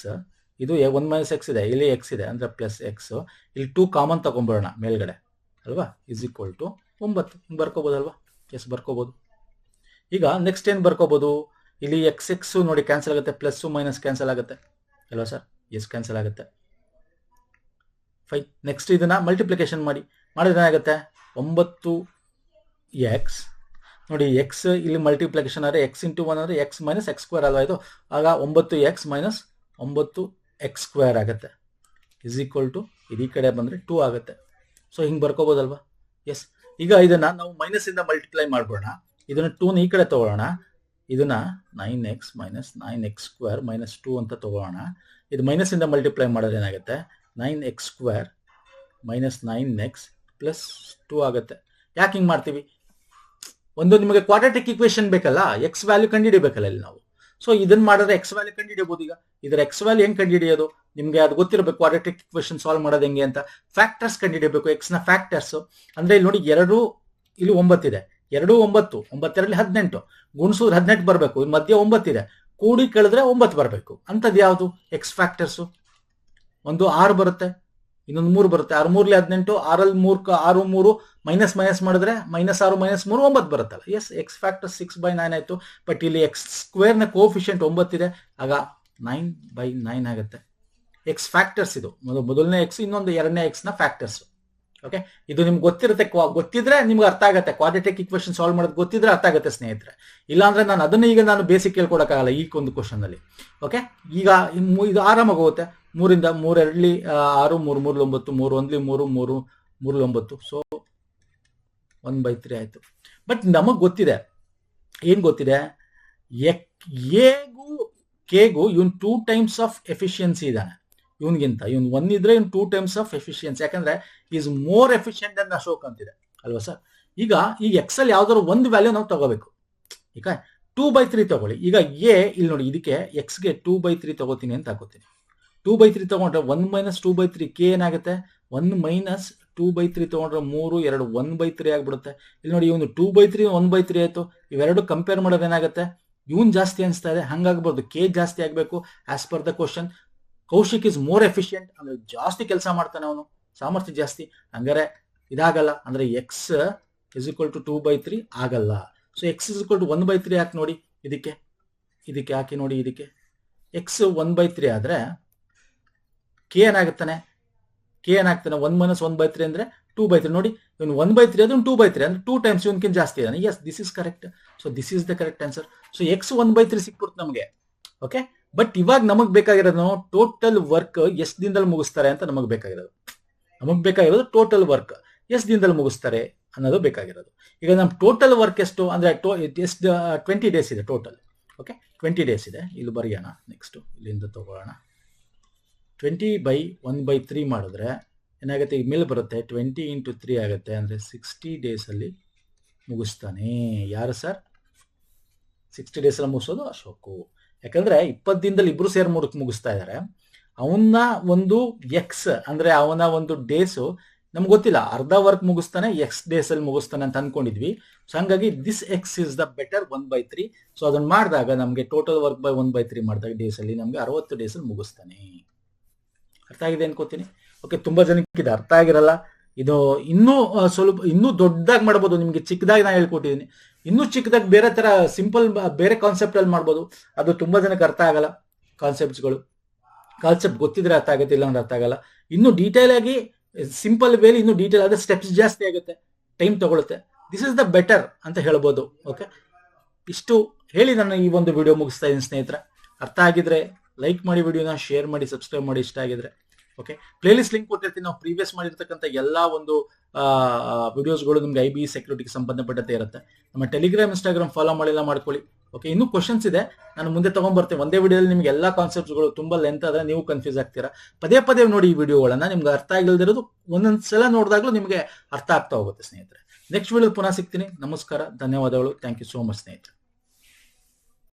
ಇದು 1 - x ಇದೆ, ಇಲ್ಲಿ x ಇದೆ ಅಂದ್ರೆ ಪ್ಲಸ್ ಎಕ್ಸ್. ಇಲ್ಲಿ 2 ಕಾಮನ್ ತಗೊಂಡ್ಬರೋಣ ಮೇಲ್ಗಡೆ ಅಲ್ವಾ? ಇಸ್ ಈಕ್ವಲ್ ಟು 9 ಹಿಂಗ್ ಬರ್ಕೋಬಹುದಲ್ವಾ? ಎಸ್, ಬರ್ಕೋಬಹುದು. ಈಗ ನೆಕ್ಸ್ಟ್ ಏನ್ ಬರ್ಕೋಬಹುದು? ಇಲ್ಲಿ x ನೋಡಿ ಕ್ಯಾನ್ಸಲ್ ಆಗುತ್ತೆ, ಪ್ಲಸ್ ಮೈನಸ್ ಕ್ಯಾನ್ಸಲ್ ಆಗುತ್ತೆ ಅಲ್ವಾ ಸರ್? ಎಸ್, ಕ್ಯಾನ್ಸಲ್ ಆಗುತ್ತೆ. ಫೈನ್. ನೆಕ್ಸ್ಟ್ ಇದನ್ನ ಮಲ್ಟಿಪ್ಲಿಕೇಶನ್ ಮಾಡಿದ್ರೆ ಏನಾಗುತ್ತೆ? 9x ನೋಡಿ, ಎಕ್ಸ್ ಇಲ್ಲಿ ಮಲ್ಟಿಪ್ಲಿಕೇಶನ್ ಆದರೆ x × 1 ಅಂದ್ರೆ x - x² ಅಲ್ವಾ ಇದು? ಆಗ 9x - 9x² ಆಗುತ್ತೆ. ಇಸ್ ಈಕ್ವಲ್ ಟು ಇದು ಈ ಕಡೆ ಬಂದ್ರೆ 2 ಆಗುತ್ತೆ. ಸೊ ಹಿಂಗ್ ಬರ್ಕೋಬಹುದಲ್ವಾ? ಎಸ್. ಈಗ ಇದನ್ನ ನಾವು ಮೈನಸ್ ಇಂದ ಮಲ್ಟಿಪ್ಲೈ ಮಾಡ್ಬೋಣ. ಇದನ್ನ 2ನ ಈ ಕಡೆ ತಗೊಳ್ಳೋಣ. ಇದನ್ನ 9x - 9x² - 2 ಅಂತ ತಗೊಳ್ಳೋಣ. ಇದು ಮೈನಸ್ ಇಂದ ಮಲ್ಟಿಪ್ಲೈ ಮಾಡಿದ್ರೆ ಏನಾಗುತ್ತೆ? 9x² - 9x + 2 ಆಗುತ್ತೆ. ಯಾಕೆ ಹಿಂಗ್ ಮಾಡ್ತೀವಿ? ಒಂದು ನಿಮಗೆ ಕ್ವಾಡ್ರಾಟಿಕ್ ಇಕ್ವೇಶನ್ ಬೇಕಲ್ಲ, ಎಕ್ಸ್ ವ್ಯಾಲ್ಯೂ ಕಂಡುಹಿಡಿಬೇಕಲ್ಲ ಇಲ್ಲಿ ನಾವು. ಸೊ ಇದನ್ನ ಮಾಡಿದ್ರೆ ಎಕ್ಸ್ ವ್ಯಾಲ್ಯೂ ಕಂಡುಹಿಡಿಯಬಹುದು. ಈಗ ಇದರ ಎಕ್ಸ್ ವ್ಯಾಲ್ಯೂ ಹೆಂಗ್ ಕಂಡುಹಿಡಿಯೋದು? ನಿಮ್ಗೆ ಅದು ಗೊತ್ತಿರಬೇಕು, ಕ್ವಾಡ್ರಾಟಿಕ್ ಇಕ್ವೇಶನ್ ಸಾಲ್ವ್ ಮಾಡೋದು ಹೆಂಗೆ ಅಂತ. ಫ್ಯಾಕ್ಟರ್ಸ್ ಕಂಡುಹಿಡಿಯಬೇಕು, ಎಕ್ಸ್ ನ ಫ್ಯಾಕ್ಟರ್ಸ್. ಅಂದ್ರೆ ಇಲ್ಲಿ ನೋಡಿ, 2 ಇಲ್ಲಿ 9 ಇದೆ, 2 9, 9 18, ಗುಣಿಸೋದು 18 ಬರಬೇಕು, ಮಧ್ಯೆ 9 ಇದೆ, ಕೂಡಿ ಕಳೆದ್ರೆ 9 ಬರಬೇಕು. ಅಂಥದ್ದು ಯಾವುದು ಎಕ್ಸ್ ಫ್ಯಾಕ್ಟರ್ಸು? ಒಂದು 6 ಬರುತ್ತೆ, ಇನ್ನೊಂದು 3 ಬರುತ್ತೆ, 6 3 18, 6 6 3 ಮೈನಸ್ ಮಾಡಿದ್ರೆ -6 -3 9 ಬರುತ್ತಲ್ಲ. ಎಸ್, ಎಕ್ಸ್ ಫ್ಯಾಕ್ಟರ್ 6/9 ಆಯ್ತು. ಬಟ್ ಇಲ್ಲಿ ಎಕ್ಸ್ ಸ್ಕ್ವೇರ್ನ ಕೋಫಿಷಿಯಂಟ್ 9 ಇದೆ, ಆಗ 9/9 ಆಗುತ್ತೆ. ಎಕ್ಸ್ ಫ್ಯಾಕ್ಟರ್ಸ್ ಇದು ಮೊದಲನೇ ಎಕ್ಸ್, ಇನ್ನೊಂದು ಎರಡನೇ ಎಕ್ಸ್ ನ ಫ್ಯಾಕ್ಟರ್ಸ್. ಓಕೆ, ಇದು ನಿಮ್ಗೆ ಗೊತ್ತಿರುತ್ತೆ, ಗೊತ್ತಿದ್ರೆ ನಿಮ್ಗೆ ಅರ್ಥ ಆಗುತ್ತೆ. ಕ್ವಾಡ್ರಾಟಿಕ್ ಈಕ್ವೇಷನ್ ಸಾಲ್ವ್ ಮಾಡೋದು ಗೊತ್ತಿದ್ರೆ ಅರ್ಥ ಆಗುತ್ತೆ ಸ್ನೇಹಿತರೆ. ಇಲ್ಲಾಂದ್ರೆ ನಾನು ಬೇಸಿಕ್ ಕೇಳ್ಕೊಡಕ್ಕಾಗಲ್ಲ ಈ ಒಂದು ಕ್ವಶನ್ ಅಲ್ಲಿ. ಓಕೆ, ಈಗ ಇದು ಆರಾಮಾಗಿ ಹೋಗುತ್ತೆ. 3 3 2 6 3 3 9 3 1 3 3 3 9, ಸೊ 1/3 ಆಯ್ತು. ಬಟ್ ನಮಗ್ ಗೊತ್ತಿದೆ, ಏನ್ ಗೊತ್ತಿದೆ, ಎಗೂ ಕೆಗೂ ಇವನ್ 2 ಟೈಮ್ಸ್ ಆಫ್ ಎಫಿಷಿಯನ್ಸಿ ಇದ್ದಾನೆ. ಇವನ್ಗಿಂತ 1 ಇದ್ರೆ 2 ಟೈಮ್ಸ್ ಆಫ್ ಎಫಿಷಿಯನ್ಸಿ, ಯಾಕಂದ್ರೆ is more efficient than Ashok ಅಂತಿದೆ ಅಲ್ವಾ ಸರ್. ಈಗ ಈ ಎಕ್ಸ್ ಅಲ್ಲಿ ಯಾವ್ದಾದ್ರು ಒಂದು ವ್ಯಾಲ್ಯೂ ನಾವು ತಗೋಬೇಕು. ಈಗ 2/3 ತಗೊಳ್ಳಿ. ಈಗ ಇಲ್ಲಿ ನೋಡಿ, ಇದಕ್ಕೆ ಎಕ್ಸ್ಗೆ 2/3 ತಗೋತೀನಿ ಅಂತ ಹಾಕೋತೀನಿ. 2/3 ತಗೊಂಡ್ರೆ 1 - 2/3 ಕೆ ಏನಾಗುತ್ತೆ, 1 - 2/3 ತಗೊಂಡ್ರೆ 3 2 1/3 ಆಗ್ಬಿಡುತ್ತೆ. ಇಲ್ಲಿ ನೋಡಿ, ಇವನು 2/3 1/3 ಆಯ್ತು. ಇವೆರಡು ಕಂಪೇರ್ ಮಾಡೋದು ಏನಾಗುತ್ತೆ, ಇವನ್ ಜಾಸ್ತಿ ಅನಿಸ್ತಾ ಇದೆ, ಹಂಗಾಗ್ಬಾರ್ದು, ಕೆ ಜಾಸ್ತಿ ಆಗ್ಬೇಕು as per the question. Kaushik is more efficient, ಅಂದ್ರೆ ಜಾಸ್ತಿ ಕೆಲಸ ಮಾಡ್ತಾನೆ, ಅವನು ಸಾಮರ್ಥ್ಯ ಜಾಸ್ತಿ, ಹಂಗಾರೆ ಇದಾಗಲ್ಲ. ಅಂದ್ರೆ ಎಕ್ಸ್ ಇಸ್ ಈಕ್ವಲ್ ಟು 2/3 ಆಗಲ್ಲ. So X is equal to 1/3 ಹಾಕಿ ನೋಡಿ, ಇದಕ್ಕೆ ಹಾಕಿ ನೋಡಿ. ಇದಕ್ಕೆ ಎಕ್ಸ್ 1/3 ಆದ್ರೆ ಕೆ ಏನಾಗುತ್ತಾನೆ, 1 - 1/3 ಅಂದ್ರೆ 2/3. ನೋಡಿ, ಇವನು 1/3 ಆದ್ರೆ 2/3 ಅಂದ್ರೆ 2 ಟೈಮ್ಸ್ ಇವನ್ಕಿಂತ ಜಾಸ್ತಿ ಇದ್ದಾನೆ. Yes, this is correct. So this is the correct answer. So X 1/3 ಸಿಕ್ಬಿಡ್ತು ನಮಗೆ. ಓಕೆ, ಬಟ್ ಇವಾಗ ನಮಗ್ ಬೇಕಾಗಿರೋದು ಟೋಟಲ್ ವರ್ಕ್ ಎಷ್ಟು ದಿನದಲ್ಲಿ ಮುಗಿಸ್ತಾರೆ ಅಂತ ನಮಗ್ ಬೇಕಾಗಿರೋದು. ಟೋಟಲ್ ವರ್ಕ್ ಎಷ್ಟು ದಿನದಲ್ಲಿ ಮುಗಿಸ್ತಾರೆ ಅನ್ನೋದು ಬೇಕಾಗಿರೋದು. ಈಗ ನಮ್ ಟೋಟಲ್ ವರ್ಕ್ ಎಷ್ಟು ಅಂದ್ರೆ 20 ಡೇಸ್ ಇದೆ ಟೋಟಲ್. ಓಕೆ, 20 ಡೇಸ್ ಇದೆ. ಇಲ್ಲಿ ಬರೆಯೋಣ. ನೆಕ್ಸ್ಟ್ ಇಲ್ಲಿಂದ ತಗೊಳ್ಳೋಣ. 20/1/3 ಮಾಡಿದ್ರೆ ಏನಾಗುತ್ತೆ, ಈಗ ಮೇಲೆ ಬರುತ್ತೆ 20 × 3 ಆಗುತ್ತೆ, ಅಂದ್ರೆ 60 ಡೇಸ್ ಅಲ್ಲಿ ಮುಗಿಸ್ತಾನೆ. ಯಾರು ಸರ್? 60 ಡೇಸ್ ಅಲ್ಲಿ ಮುಗಿಸೋದು ಅಶೋಕು. ಯಾಕಂದ್ರೆ 20 ದಿನದಲ್ಲಿ ಇಬ್ರು ಸೇರಿ ಮುಗಿಸ್ತಾ ಇದಾರೆ. ಅವನ ಒಂದು ಎಕ್ಸ್ ಅಂದ್ರೆ ಅವನ ಒಂದು ಡೇಸು ನಮ್ಗೆ ಗೊತ್ತಿಲ್ಲ, ಅರ್ಧ ವರ್ಕ್ ಮುಗಿಸ್ತಾನೆ, ಎಕ್ಸ್ ಡೇಸ್ ಅಲ್ಲಿ ಮುಗಿಸ್ತಾನೆ ಅಂತ ಅನ್ಕೊಂಡಿದ್ವಿ. ಸೊ ಹಂಗಾಗಿ this X is the better 1/3. So ಅದನ್ನ ಮಾಡಿದಾಗ ನಮ್ಗೆ ಟೋಟಲ್ ವರ್ಕ್ ಬೈ 1/3 ಮಾಡಿದಾಗ ಡೇಸ್ ಅಲ್ಲಿ ನಮ್ಗೆ 60 ಡೇಸ್ ಅಲ್ಲಿ ಮುಗಿಸ್ತಾನೆ. ಅರ್ಥ ಆಗಿದೆ ಅನ್ಕೋತೀನಿ. ಓಕೆ, ತುಂಬಾ ಜನಕ್ಕೆ ಇದು ಅರ್ಥ ಆಗಿರಲ್ಲ. ಇದು ಇನ್ನೂ ಸ್ವಲ್ಪ ಇನ್ನೂ ದೊಡ್ಡದಾಗಿ ಮಾಡ್ಬೋದು. ನಿಮ್ಗೆ ಚಿಕ್ಕದಾಗಿ ನಾನು ಹೇಳ್ಕೊಟ್ಟಿದ್ದೀನಿ. ಇನ್ನೂ ಚಿಕ್ಕದಾಗಿ ಬೇರೆ ತರ ಸಿಂಪಲ್ ಬೇರೆ ಕಾನ್ಸೆಪ್ಟ್ ಅಲ್ಲಿ ಮಾಡ್ಬೋದು. ಅದು ತುಂಬಾ ಜನಕ್ಕೆ ಅರ್ಥ ಆಗಲ್ಲ. ಕಾನ್ಸೆಪ್ಟ್ ಗೊತ್ತಿದ್ರೆ ಅರ್ಥ ಆಗುತ್ತೆ, ಇಲ್ಲ ಅಂದ್ರೆ ಅರ್ಥ ಆಗಲ್ಲ. ಇನ್ನು ಡೀಟೇಲ್ ಆಗಿ ಸಿಂಪಲ್ ವೇಲಿ ಇನ್ನೂ ಡೀಟೇಲ್ ಆದ್ರೆ ಸ್ಟೆಪ್ಸ್ ಜಾಸ್ತಿ ಆಗುತ್ತೆ, ಟೈಮ್ ತಗೊಳುತ್ತೆ. ದಿಸ್ ಇಸ್ ದ ಬೆಟರ್ ಅಂತ ಹೇಳ್ಬೋದು. ಓಕೆ, ಇಷ್ಟು ಹೇಳಿ ನಾನು ಈ ಒಂದು ವಿಡಿಯೋ ಮುಗಿಸ್ತಾ ಇದ್ದೀನಿ ಸ್ನೇಹಿತರೆ. ಅರ್ಥ ಆಗಿದ್ರೆ ಲೈಕ್ ಮಾಡಿ, ವಿಡಿಯೋನ ಶೇರ್ ಮಾಡಿ, ಸಬ್ಸ್ಕ್ರೈಬ್ ಮಾಡಿ ಇಷ್ಟ ಆಗಿದ್ರೆ. ಓಕೆ, ಪ್ಲೇಲಿಸ್ಟ್ ಲಿಂಕ್ ಕೊಟ್ಟಿರ್ತೀನಿ. ನಾವು ಪ್ರೀವಿಯಸ್ ಮಾಡಿರ್ತಕ್ಕಂಥ ಎಲ್ಲಾ ಒಂದು ವಿಡಿಯೋಸ್ಗಳು ನಿಮ್ಗೆ IB ಸೆಕ್ಯೂರಿಟಿಗೆ ಸಂಬಂಧಪಟ್ಟಂತೆ ಇರುತ್ತೆ. ನಮ್ಮ ಟೆಲಿಗ್ರಾಮ್, ಇನ್ಸ್ಟಾಗ್ರಾಮ್ ಫಾಲೋ ಮಾಡಿಲ್ಲ ಮಾಡ್ಕೊಳ್ಳಿ. ಓಕೆ, ಇನ್ನೂ ಕ್ವಶನ್ಸ್ ಇದೆ, ನಾನು ಮುಂದೆ ತಗೊಂಡ್ಬರ್ತೇನೆ. ಒಂದೇ ವಿಡಿಯೋದಲ್ಲಿ ನಿಮ್ಗೆ ಎಲ್ಲಾ ಕಾನ್ಸೆಪ್ಟ್ಸ್ಗಳು ತುಂಬಾ ಲೆಂತ್ ಆದ್ರೆ ನೀವು ಕನ್ಫ್ಯೂಸ್ ಆಗ್ತೀರಾ. ಪದೇ ನೋಡಿ ಈ ವಿಡಿಯೋಗಳನ್ನ. ನಿಮ್ಗೆ ಅರ್ಥ ಆಗಿಲ್ದಿರೋದು ಒಂದೊಂದ್ಸಲ ನೋಡಿದಾಗ್ಲೂ ನಿಮ್ಗೆ ಅರ್ಥ ಆಗ್ತಾ ಹೋಗುತ್ತೆ ಸ್ನೇಹಿತರೆ. ನೆಕ್ಸ್ಟ್ ವಿಡಿಯೋ ಪುನಃ ಸಿಗ್ತೀನಿ. ನಮಸ್ಕಾರ, ಧನ್ಯವಾದಗಳು. ಥ್ಯಾಂಕ್ ಯು ಸೋ ಮಚ್ ಸ್ನೇಹಿತರೆ.